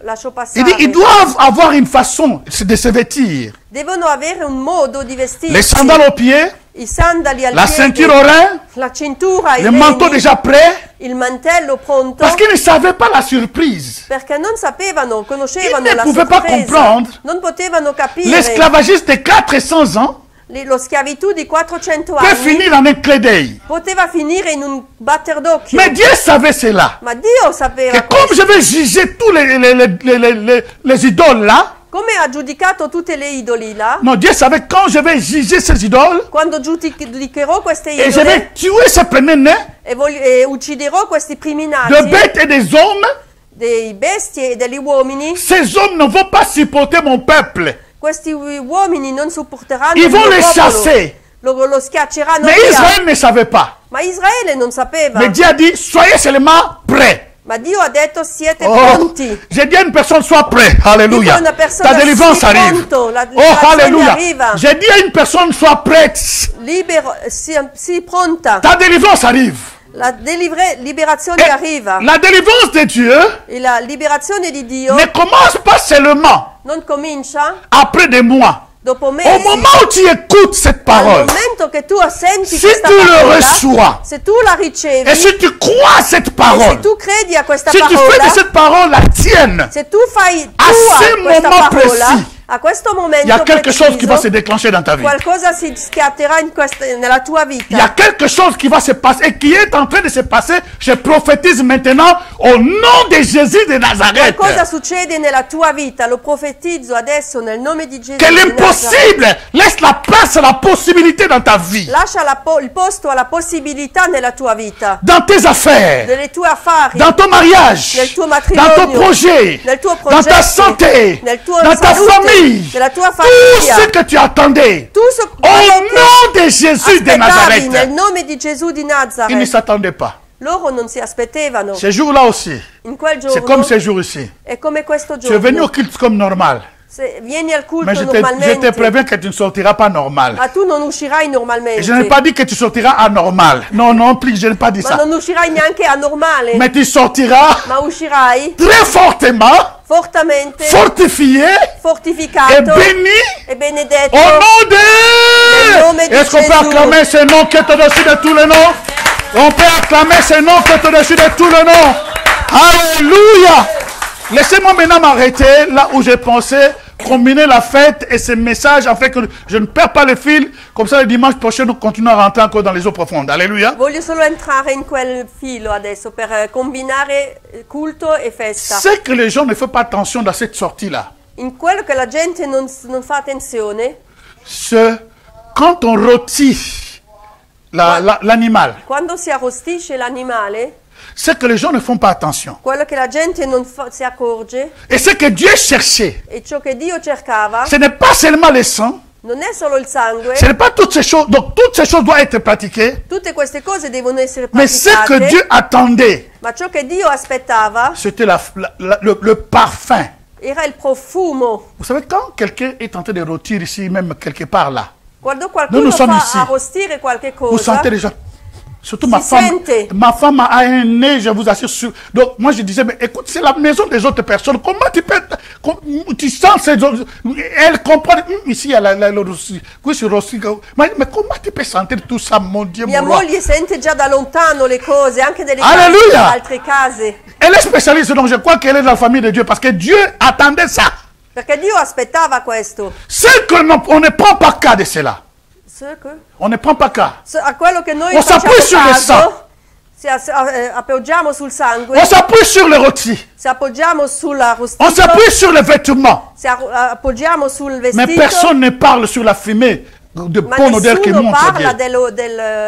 S1: Lascio
S2: Il
S1: passare.
S2: dit, ils doivent avoir une façon de se vêtir.
S1: Devono avere un modo di vestirsi.
S2: Les sandales aux pieds,
S1: I sandali al
S2: la
S1: piede,
S2: ceinture au rein,
S1: la cintura, i
S2: le manteau
S1: reni,
S2: déjà prêt.
S1: il mantello pronto.
S2: Parce qu'ils ne savaient pas la surprise.
S1: Perché non sapevano, conoscevano
S2: Ils ne
S1: la
S2: pouvaient pas
S1: sorpresa.
S2: comprendre
S1: Non potevano capire
S2: l'esclavagisme de 400 ans
S1: lo schiavitù di 400
S2: peut
S1: anni
S2: finir en un clin d'œil.
S1: poteva finire in un batter d'occhio.
S2: Mais Dieu savait cela.
S1: Ma Dio sapeva
S2: Que comme je vais juger tous les idoles là,
S1: come ha giudicato tutte le idoli là.
S2: non, Dieu savait quand je vais juger ces idoles
S1: Quando giudicherò queste
S2: et je
S1: idole
S2: vais tuer ces premiers-nés
S1: e ucciderò questi primi
S2: de
S1: nati
S2: bêtes et des hommes,
S1: dei bestie e degli uomini,
S2: ces hommes ne vont pas supporter mon peuple.
S1: questi uomini non sopporteranno
S2: Ils
S1: il
S2: vont
S1: mio
S2: les
S1: popolo.
S2: chasser.
S1: Lo schiacceranno
S2: Mais
S1: via.
S2: Israël ne savait pas.
S1: Ma Israele non sapeva.
S2: Mais Dieu a dit, soyez seulement prêts.
S1: Ma Dio ha detto siete
S2: Oh,
S1: pronti.
S2: j'ai dit à une personne, sois prêt. Alléluia.
S1: Dico a una persona,
S2: Ta délivrance
S1: sii
S2: arrive.
S1: pronto, la
S2: Oh,
S1: liberazione
S2: alléluia.
S1: arriva.
S2: J'ai dit à une personne, sois prête.
S1: Libero, sii pronta.
S2: Ta délivrance arrive.
S1: La liberazione
S2: Et
S1: arriva.
S2: la délivrance de Dieu
S1: E la liberazione di Dio
S2: ne commence pas seulement
S1: non comincia
S2: après des mois.
S1: dopo
S2: Au
S1: mesi.
S2: moment où tu écoutes cette
S1: Al
S2: parole,
S1: momento che tu senti
S2: si
S1: questa
S2: tu le
S1: parola,
S2: reçois,
S1: se tu la ricevi,
S2: et si tu crois à cette
S1: e
S2: parole,
S1: se tu credi a questa
S2: si tu fais
S1: parola,
S2: de cette parole la tienne,
S1: se tu fai
S2: à
S1: tua
S2: ce
S1: questa
S2: moment
S1: parola,
S2: précis,
S1: a questo momento
S2: il y a quelque chose qui va se
S1: preciso,
S2: déclencher dans ta vie.
S1: qualcosa si schiatterà nella tua
S2: Il y a
S1: vita.
S2: quelque chose qui va se passer et qui est en train de se passer. Je prophétise maintenant au nom de Jésus de Nazareth.
S1: Qualcosa succede nella tua vita, lo profetizzo adesso nel nome di Gesù.
S2: Que
S1: di Nazareth.
S2: l'impossible laisse la place à la possibilité dans ta vie,
S1: Lascia il posto alla possibilità nella tua vita,
S2: dans tes affaires,
S1: nelle tue affari,
S2: dans ton mariage,
S1: nel tuo
S2: dans
S1: matrimonio,
S2: ton projet,
S1: nel tuo
S2: dans ta
S1: progetto,
S2: santé,
S1: nel tuo
S2: dans ta
S1: salute,
S2: famille,
S1: nella tua
S2: tout
S1: famiglia.
S2: ce que tu attendais.
S1: Tu
S2: Au nom de Jésus de
S1: aspettavi nel
S2: Nazareth.
S1: nome di Gesù di
S2: Ils ne
S1: Nazareth.
S2: s'attendaient pas.
S1: Loro non si aspettavano.
S2: Ce jour-là aussi,
S1: In quel
S2: c'est comme
S1: giorno
S2: ce jour ici.
S1: è come questo
S2: Tu es venu au
S1: giorno.
S2: culte comme normal.
S1: Se vieni al culto
S2: Mais je te
S1: normalmente,
S2: préviens que tu ne sortiras pas normal.
S1: ma tu non uscirai normalmente.
S2: Et je n'ai pas dit que tu sortiras anormal. Non, non, plus, je n'ai pas dit
S1: Ma
S2: ça.
S1: non uscirai neanche anormale,
S2: Mais tu sortiras
S1: ma uscirai
S2: très fortement,
S1: fortemente
S2: fortifié
S1: fortificato
S2: et béni
S1: e benedetto
S2: au nom
S1: Nel nome
S2: de...
S1: di
S2: Est-ce qu'on peut
S1: Gesù.
S2: acclamer ce nom qui est au-dessus de tous les noms? On peut acclamer ce nom qui est au-dessus de tous les noms. Alléluia. Laissez-moi maintenant m'arrêter là où j'ai pensé combiner la fête et ce message afin que je ne perds pas le fil. Comme ça, le dimanche prochain, nous continuons à rentrer encore dans les eaux profondes. Alléluia.
S1: Voglio solo entrare in quel filo adesso per combinare culto e festa.
S2: C'est que les gens ne font pas attention dans cette sortie-là.
S1: In quello che la gente non fa attenzione,
S2: C'est quand on rôtit l'animal,
S1: quando si arrostisce l'animale,
S2: c'est que les gens ne font pas attention.
S1: quello che la gente non si accorge
S2: Et ce que Dieu cherchait,
S1: e ciò che Dio cercava
S2: ce n'est pas seulement le sang,
S1: non è solo il sangue,
S2: ce n'est pas toutes ces choses. Donc toutes ces choses doivent être pratiquées.
S1: tutte queste cose devono essere
S2: Mais ce que
S1: praticate,
S2: Dieu attendait,
S1: ma ciò che Dio aspettava
S2: c'était le parfum.
S1: era il profumo.
S2: Vous savez, quand quelqu'un est en train de rôtir ici, même quelque part là,
S1: Quando
S2: Noi
S1: qualcuno
S2: non siamo
S1: fa
S2: ici.
S1: arrostire qualche
S2: vous
S1: cosa,
S2: sentez déjà, Surtout
S1: Si sente.
S2: ma femme a un nez, je vous assure. Donc moi je disais, mais écoute, c'est la maison des autres personnes. Comment tu peux... Tu sens ces autres... Elle comprend... Ici, il y a la Rossi. Qui c'est Rossi. Mais comment tu peux sentir tout ça, mon Dieu,
S1: Mia
S2: mon roi?
S1: moglie sente già da lontano le cose, anche delle
S2: Alleluia.
S1: altre case.
S2: Elle est spécialiste, donc je crois qu'elle est dans la famille de Dieu. Parce que Dieu attendait ça.
S1: Perché Dio aspettava questo.
S2: C'est qu'on ne prend pas cas de cela. On ne prend pas cas.
S1: A quello che noi
S2: On
S1: facciamo
S2: s'appuie sur le sang.
S1: caso, appoggiamo sul sangue,
S2: On s'appuie sur le rôti.
S1: se appoggiamo sulla
S2: On
S1: rostito,
S2: s'appuie sur les vêtements.
S1: se appoggiamo sul
S2: Mais
S1: vestito,
S2: personne ne parle sur la fumée de
S1: ma
S2: bon odeur qui
S1: nessuno
S2: monte à
S1: parla
S2: Dieu.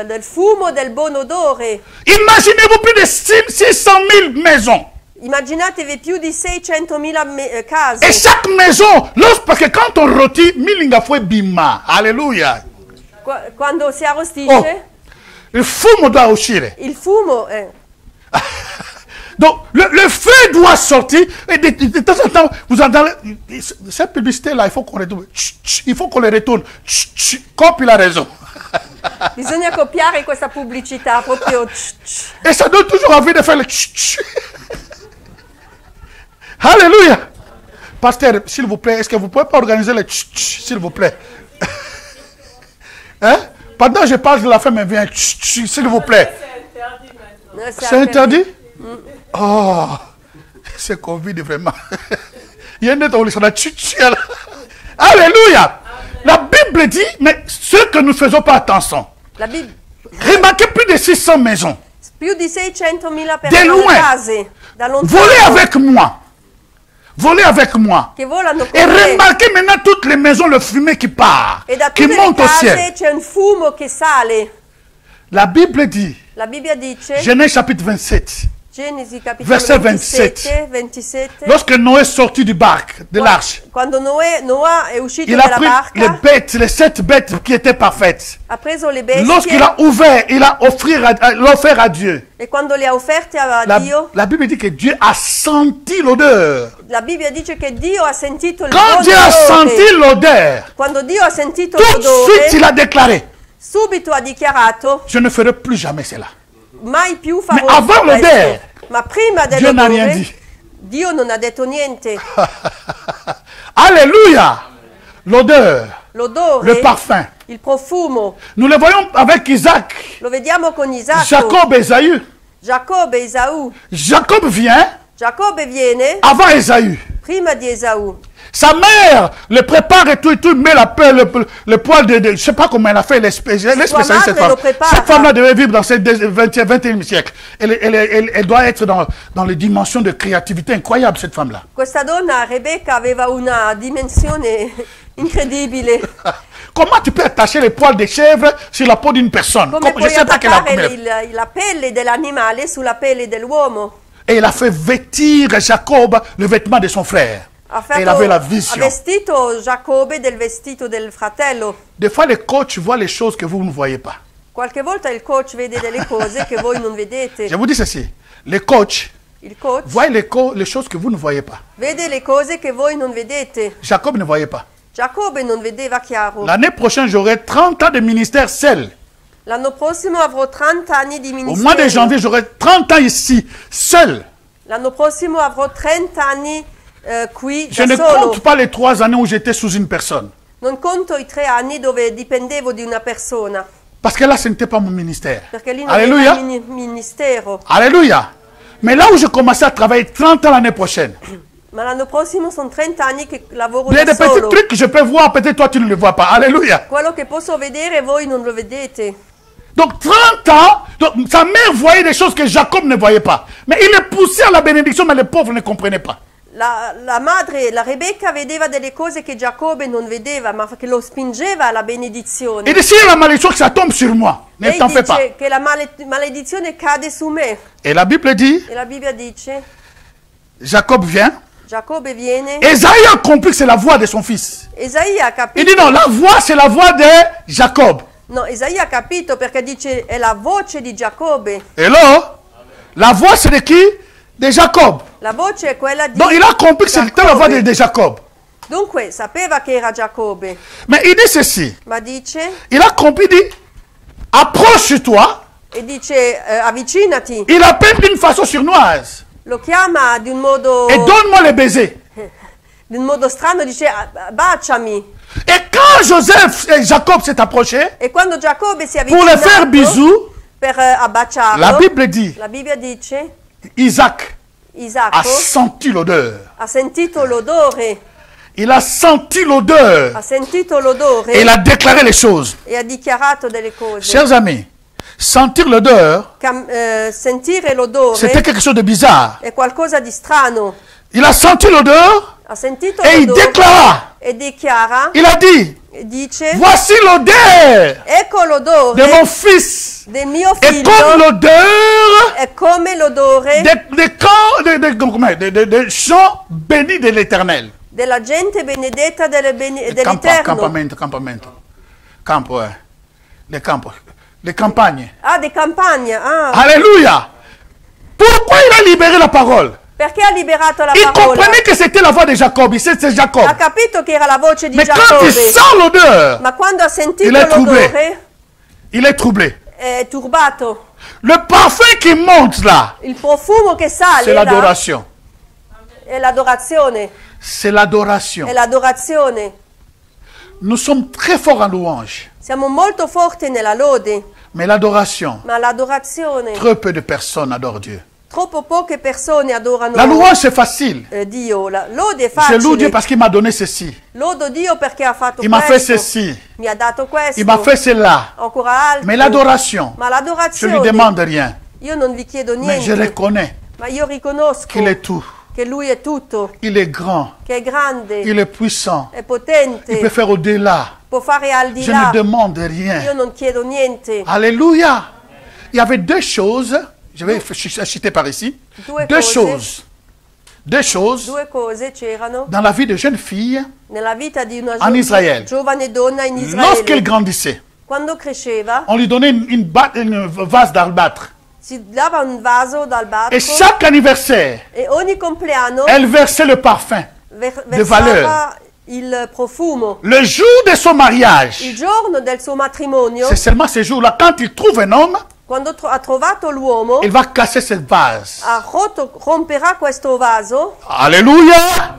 S1: del fumo, del buon odore.
S2: Imaginez-vous plus de 600 000 maisons.
S1: Immaginatevi più di 600.000
S2: Et
S1: case.
S2: chaque maison, parce que quand on rôtit, milinga fue bima. Alléluia.
S1: Quando si arrostisce,
S2: Oh. Le fumo doit uscire.
S1: il fumo
S2: Donc, le feu doit sortir. Et de temps en temps, vous entendez. Cette publicité-là, il faut qu'on retourne. Il faut qu'on les retourne. Comme il a raison.
S1: bisogna copiare questa pubblicità proprio.
S2: Et ça donne toujours envie de faire le Alléluia. Pasteur, s'il vous plaît, est-ce que vous ne pouvez pas organiser le s'il vous plaît? Hein? Pendant que je parle de la femme, elle vient s'il vous plaît. C'est interdit? Oh, c'est Covid vraiment. Il y a une autre Alléluia. La Bible dit, mais ce que nous ne faisons pas attention.
S1: La Bibbia,
S2: Remarquez plus de 600 maisons.
S1: più di 600.000
S2: De loin.
S1: case da lontano
S2: Volez avec moi. Volez avec moi.
S1: che volano con
S2: Et
S1: me.
S2: remarquez maintenant toutes les maisons, le fumée qui part,
S1: E da
S2: qui
S1: tutte le
S2: monte au ciel.
S1: case c'è un fumo che sale.
S2: La Bible dit,
S1: La Bibbia dice,
S2: Genèse chapitre 27,
S1: Genesi capitolo
S2: Verset
S1: 27,
S2: lorsque Noé sortit du barque, de l'arche,
S1: quando Noa è uscito
S2: il a
S1: dalla
S2: pris les
S1: barca,
S2: bêtes, les 7 bêtes qui étaient parfaites.
S1: ha preso le bestie
S2: Lorsqu'il a ouvert, il a offert à Dieu.
S1: e quando le ha offerte a Dio,
S2: La Bible dit que Dieu a senti l'odeur.
S1: la Bibbia dice che Dio ha sentito il
S2: Quand
S1: buon
S2: Dieu a
S1: odore.
S2: senti l'odeur,
S1: Quando Dio ha sentito
S2: tout de suite il
S1: l'odore,
S2: a déclaré,
S1: subito ha dichiarato,
S2: je ne ferai plus jamais cela.
S1: mai più farò
S2: Mais avant
S1: questo.
S2: l'odore,
S1: Ma prima
S2: Dieu n'a rien
S1: dell'odore,
S2: dit.
S1: Dio non ha detto niente.
S2: Alléluia. L'odeur, le
S1: L'odore,
S2: parfum.
S1: il profumo,
S2: Nous le voyons avec Isaac,
S1: lo vediamo con Isacco,
S2: Jacob et Esaü.
S1: Giacobbe e Esaù.
S2: Jacob vient
S1: Giacobbe viene
S2: avant Esaü.
S1: prima di Esaù.
S2: Sa mère le prépare et tout, met le poil de je ne sais pas comment elle a fait, elle est spécialiste cette
S1: madre
S2: femme.
S1: lo prépara.
S2: Cette femme-là devait vivre dans ce 21e siècle. Elle doit être dans les dimensions de créativité incroyables, cette femme-là.
S1: Questa donna, Rebecca, aveva una dimensione incredibile.
S2: Comment tu peux attacher les poils des chèvres sur la peau d'une personne?
S1: Come
S2: Je ne
S1: puoi
S2: sais pas quelle a
S1: attaccare la pelle dell'animale sulla pelle dell'uomo?
S2: Et il a fait vêtir Jacob le vêtement de son frère.
S1: Ha
S2: Et il avait la vision.
S1: vestito Giacobbe del vestito del fratello.
S2: Des fois, les coachs voient les choses que vous ne voyez pas.
S1: Qualche volta il coach vede delle cose che voi non vedete.
S2: Je vous dis ceci. Les coachs
S1: Il coach
S2: voient les choses que vous ne voyez pas.
S1: vede le cose che voi non vedete.
S2: Jacob ne voyait pas.
S1: Giacobbe non vedeva chiaro.
S2: L'année prochaine, j'aurai 30 ans de ministère seul.
S1: L'anno prossimo avrò 30 anni di
S2: Au mois de
S1: ministero.
S2: janvier, j'aurai 30 ans ici, seul.
S1: L'anno prossimo avrò 30 anni qui
S2: Je
S1: da
S2: ne
S1: solo.
S2: compte pas les 3 années où j'étais sous une personne.
S1: Non conto i 3 anni dove dipendevo di una persona,
S2: Parce que là, ce n'était pas mon ministère.
S1: perché lì non era il
S2: Alléluia.
S1: ministero.
S2: Alléluia. Mais là où je commençais à travailler 30 ans l'année prochaine,
S1: Ma l'anno prossimo sono 30 anni che lavoro
S2: il y a
S1: da
S2: des petits
S1: solo.
S2: trucs que je peux voir, peut-être toi tu ne le vois pas. Alléluia.
S1: Quello che posso vedere voi non lo vedete.
S2: Donc 30 ans, donc, sa mère voyait des choses que Jacob ne voyait pas. Mais il est poussé à la bénédiction, mais les pauvres ne comprenaient pas.
S1: La madre, la Rebecca, vedeva delle cose che Giacobbe non vedeva, ma che lo spingeva alla benedizione.
S2: Il dit, s'il y a la malédiction, que ça tombe sur moi. Ne
S1: Lei
S2: t'en fais pas.
S1: dice che la maledizione cade su me.
S2: Et la Bible dit,
S1: E la Bibbia dice,
S2: Jacob vient.
S1: Giacobbe viene,
S2: Esaïe a compris que c'est la voix de son fils.
S1: Esaia ha
S2: Il
S1: capito.
S2: dit non, la voix c'est la voix de Jacob.
S1: No, Esaia ha capito perché dice è la voce di Giacobbe.
S2: Et là, la voix c'est de qui? De Jacob.
S1: La voce è quella di
S2: Donc il a compris que c'était la voix de
S1: Giacobbe.
S2: Jacob.
S1: Dunque sapeva che era Giacobbe,
S2: Mais il dit ceci.
S1: ma dice
S2: Il a compris, il dit, approche-toi
S1: e dice avvicinati,
S2: il appelle d'une façon sournoise.
S1: lo chiama di un modo
S2: Et donne-moi les baisers.
S1: strano, dice baciami.
S2: Et quand Joseph et Jacob s'est approché
S1: E quando Giacobbe si è
S2: pour le faire
S1: avvicinato
S2: bisous,
S1: per abbracciarlo,
S2: la Bible dit,
S1: la Bibbia dice
S2: Isaac a
S1: Isacco
S2: senti l'odeur.
S1: ha sentito l'odore,
S2: Il a senti l'odeur.
S1: ha sentito l'odore
S2: Et il a déclaré les choses.
S1: e ha dichiarato delle cose.
S2: Chers amis, sentir l'odeur,
S1: Sentire l'odore
S2: c'était quelque chose de bizarre.
S1: è qualcosa di strano.
S2: Il a senti l'odeur
S1: Ha sentito
S2: et il
S1: l'odore
S2: déclara,
S1: e dichiara,
S2: il a dit,
S1: dice,
S2: voici l'odeur
S1: ecco l'odore
S2: de mon fils.
S1: del mio
S2: Et
S1: figlio,
S2: comme l'odeur
S1: è come l'odore
S2: des champs bénis de l'Éternel.
S1: della gente benedetta dell'Eterno.
S2: Campamento. Campo, les campos. Les campagnes.
S1: Ah, di campagna. Ah.
S2: Alléluia. Pourquoi il a libéré la parole?
S1: Perché ha liberato la
S2: Il
S1: parola?
S2: comprenait que c'était la voix de Jacob. Il sait que c'est Jacob.
S1: Ha capito che era la voce di
S2: Mais quand il
S1: Giacobbe.
S2: sent l'odeur,
S1: Ma quando ha sentito
S2: Il è troublé.
S1: l'odore
S2: il est troublé.
S1: è turbato.
S2: Le parfum qui monte là,
S1: Il profumo che sale
S2: c'est
S1: là
S2: l'adoration.
S1: è l'adorazione.
S2: C'est l'adoration.
S1: È l'adorazione.
S2: Nous sommes très forts en louange.
S1: Siamo molto forti nella lode,
S2: Mais l'adoration,
S1: ma l'adorazione,
S2: très peu de personnes adorent Dieu.
S1: troppo poche persone adorano
S2: La louange, c'est facile.
S1: Dio. La lode è
S2: Je loue Dieu
S1: facile.
S2: parce qu'il m'a donné ceci.
S1: Lodo Dio perché ha fatto
S2: Il m'a fait
S1: questo.
S2: ceci.
S1: Mi ha dato questo.
S2: Il m'a fait cela.
S1: Ancora altro.
S2: Mais l'adoration,
S1: Ma
S2: je ne lui
S1: l'adorazione,
S2: demande rien.
S1: io non vi chiedo
S2: Mais je
S1: niente,
S2: reconnais
S1: ma io riconosco
S2: qu'il est tout.
S1: che Lui è tutto,
S2: Il est grand.
S1: che è grande,
S2: Il est puissant.
S1: è potente,
S2: Il peut faire au-delà.
S1: può fare al di
S2: Je
S1: là.
S2: ne demande
S1: Io
S2: rien.
S1: non chiedo niente.
S2: Alléluia. Il y avait deux choses. Je vais citer par ici. Deux choses. Deux choses
S1: Due cose c'erano
S2: dans la vie de jeune fille
S1: nella vita di una
S2: En Israël.
S1: giovane donna in
S2: lorsqu'elle
S1: Israele.
S2: grandissait.
S1: Quando cresceva
S2: On lui donnait une vase d'albâtre.
S1: si dava un vaso dal barco
S2: Et chaque anniversaire,
S1: e ogni compleanno
S2: elle versait le parfum.
S1: versava
S2: valeur.
S1: il profumo.
S2: Le jour de son mariage,
S1: Il giorno del suo matrimonio,
S2: c'est seulement ce jour-là, quand il trouve un homme,
S1: quando ha trovato l'uomo,
S2: il va casser cette vase.
S1: romperà questo vaso.
S2: Alléluia.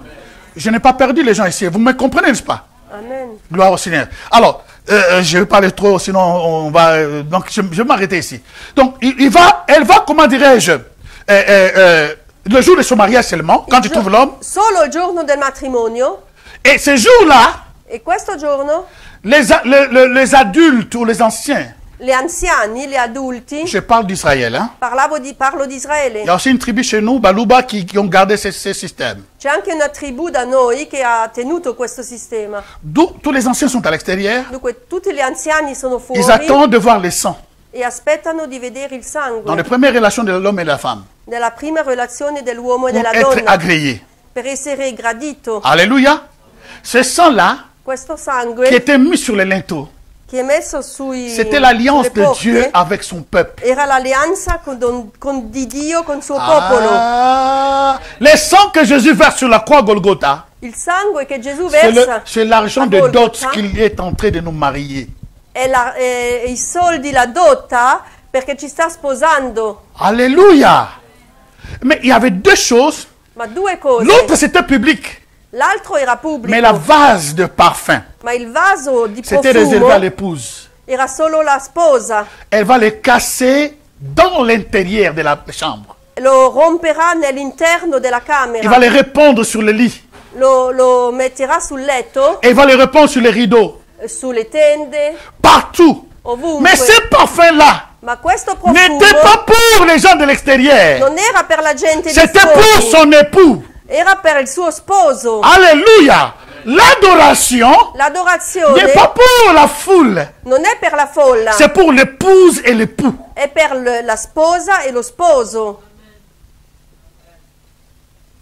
S2: Je n'ai pas perdu les gens ici. Vous me comprenez, n'est-ce pas?
S1: Amen.
S2: Gloire au Seigneur. Alors, je vais parler trop, sinon on va... donc, je vais m'arrêter ici. Donc, elle va, comment dirais-je, le jour de son mariage seulement, quand tu trouves l'homme.
S1: Solo il giorno del matrimonio.
S2: Et ce jour-là,
S1: E questo giorno
S2: les adultes ou les anciens,
S1: gli anziani, gli adulti,
S2: je parle d'Israël, hein.
S1: parlo di Israele.
S2: Il y a aussi une tribu chez nous, Balouba, qui ont gardé ce système.
S1: C'è anche una tribù da noi che ha tenuto questo sistema.
S2: D'où tous les anciens sont à l'extérieur.
S1: Dunque tutti gli anziani sono fuori
S2: Ils attendent de voir le sang.
S1: e aspettano di vedere il
S2: Dans les
S1: sangue
S2: premières relations de l'homme et de la femme.
S1: nella prima relazione dell'uomo e
S2: Pour
S1: della
S2: être
S1: donna
S2: agréés.
S1: per essere gradito.
S2: Alléluia. Ce sang-là,
S1: Questo
S2: qui
S1: sangue
S2: était mis sur les linteaux,
S1: che è messo sui
S2: c'était l'alliance
S1: sulle
S2: de
S1: porte,
S2: Dieu avec son peuple.
S1: era l'alleanza di Dio con il suo popolo.
S2: Ah, le sang que Jésus verse sur la croix Golgotha,
S1: Il sangue che Gesù versa
S2: c'est l'argent
S1: a
S2: de dot
S1: Golgotha
S2: qu'il est en train de nous marier.
S1: è i soldi, la dotta, perché ci sta sposando.
S2: Alléluia. Mais il y avait deux choses.
S1: Ma due cose.
S2: L'autre, c'était public.
S1: L'altro era pubblico,
S2: Mais la vase de parfum,
S1: ma il vaso di
S2: c'était réservé à
S1: profumo
S2: l'épouse.
S1: era solo la sposa.
S2: Elle va le casser dans l'intérieur de la chambre.
S1: Lo romperà nell'interno della
S2: Il
S1: camera,
S2: va le répandre sur le lit.
S1: lo metterà sul letto,
S2: Et il va le répandre sur les rideaux.
S1: sulle tende,
S2: Partout.
S1: ovunque.
S2: Mais ce parfum-là
S1: Ma questo profumo
S2: n'était pas pour les gens de l'extérieur.
S1: non era per la gente di
S2: C'était pour
S1: fuori,
S2: son époux.
S1: era per il suo sposo.
S2: Alléluia. L'adoration
S1: L'adorazione
S2: n'est pas pour la foule.
S1: non è per la folla,
S2: C'est pour l'épouse et l'époux.
S1: è per la sposa e lo sposo.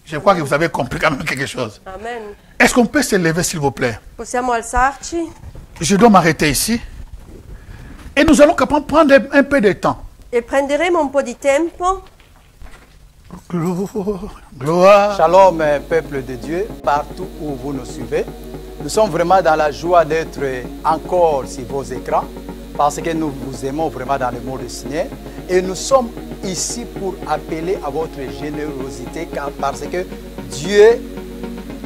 S2: Je crois que vous avez compris quand même quelque chose.
S1: Amen.
S2: Est-ce qu'on peut se lever, s'il vous plaît?
S1: Possiamo alzarci?
S2: Je dois m'arrêter ici. Et nous allons prendre un peu de temps.
S1: E prenderemo un po' di tempo.
S2: Gloire.
S3: Shalom, peuple de Dieu, partout où vous nous suivez. Nous sommes vraiment dans la joie d'être encore sur vos écrans. parce que nous vous aimons vraiment dans le mot du Seigneur. Et nous sommes ici pour appeler à votre générosité, parce que Dieu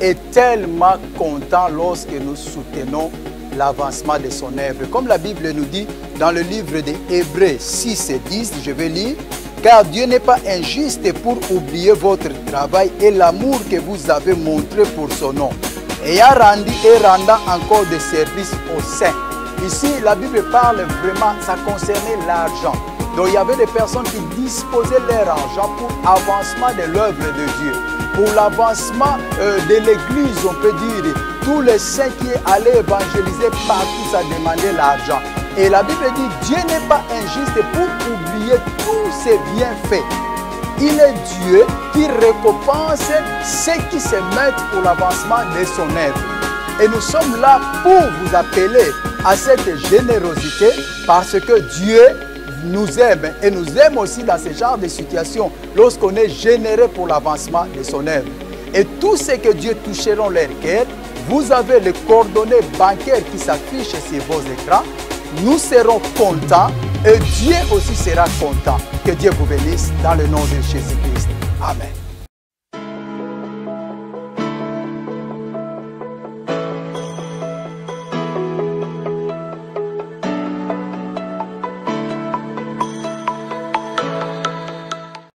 S3: est tellement content lorsque nous soutenons l'avancement de son œuvre. Comme la Bible nous dit dans le livre des Hébreux 6 et 10, je vais lire, « Car Dieu n'est pas injuste pour oublier votre travail et l'amour que vous avez montré pour son nom, ayant rendu et rendant encore des services aux saints. » Ici, la Bible parle vraiment, ça concernait l'argent. Donc il y avait des personnes qui disposaient leur argent pour l'avancement de l'œuvre de Dieu, pour l'avancement de l'Église, on peut dire. Tous les saints qui allaient évangéliser partout, ça demandait l'argent. Et la Bible dit, Dieu n'est pas injuste pour oublier tous ses bienfaits. Il est Dieu qui récompense ceux qui se mettent pour l'avancement de son œuvre. Et nous sommes là pour vous appeler à cette générosité parce que Dieu nous aime et nous aime aussi dans ce genre de situation lorsqu'on est généreux pour l'avancement de son œuvre. Et tout ce que Dieu toucheront leur cœur, vous avez les coordonnées bancaires qui s'affichent sur vos écrans. Nous serons contents et Dieu aussi sera content. Que Dieu vous bénisse dans le nom de Jésus-Christ. Amen.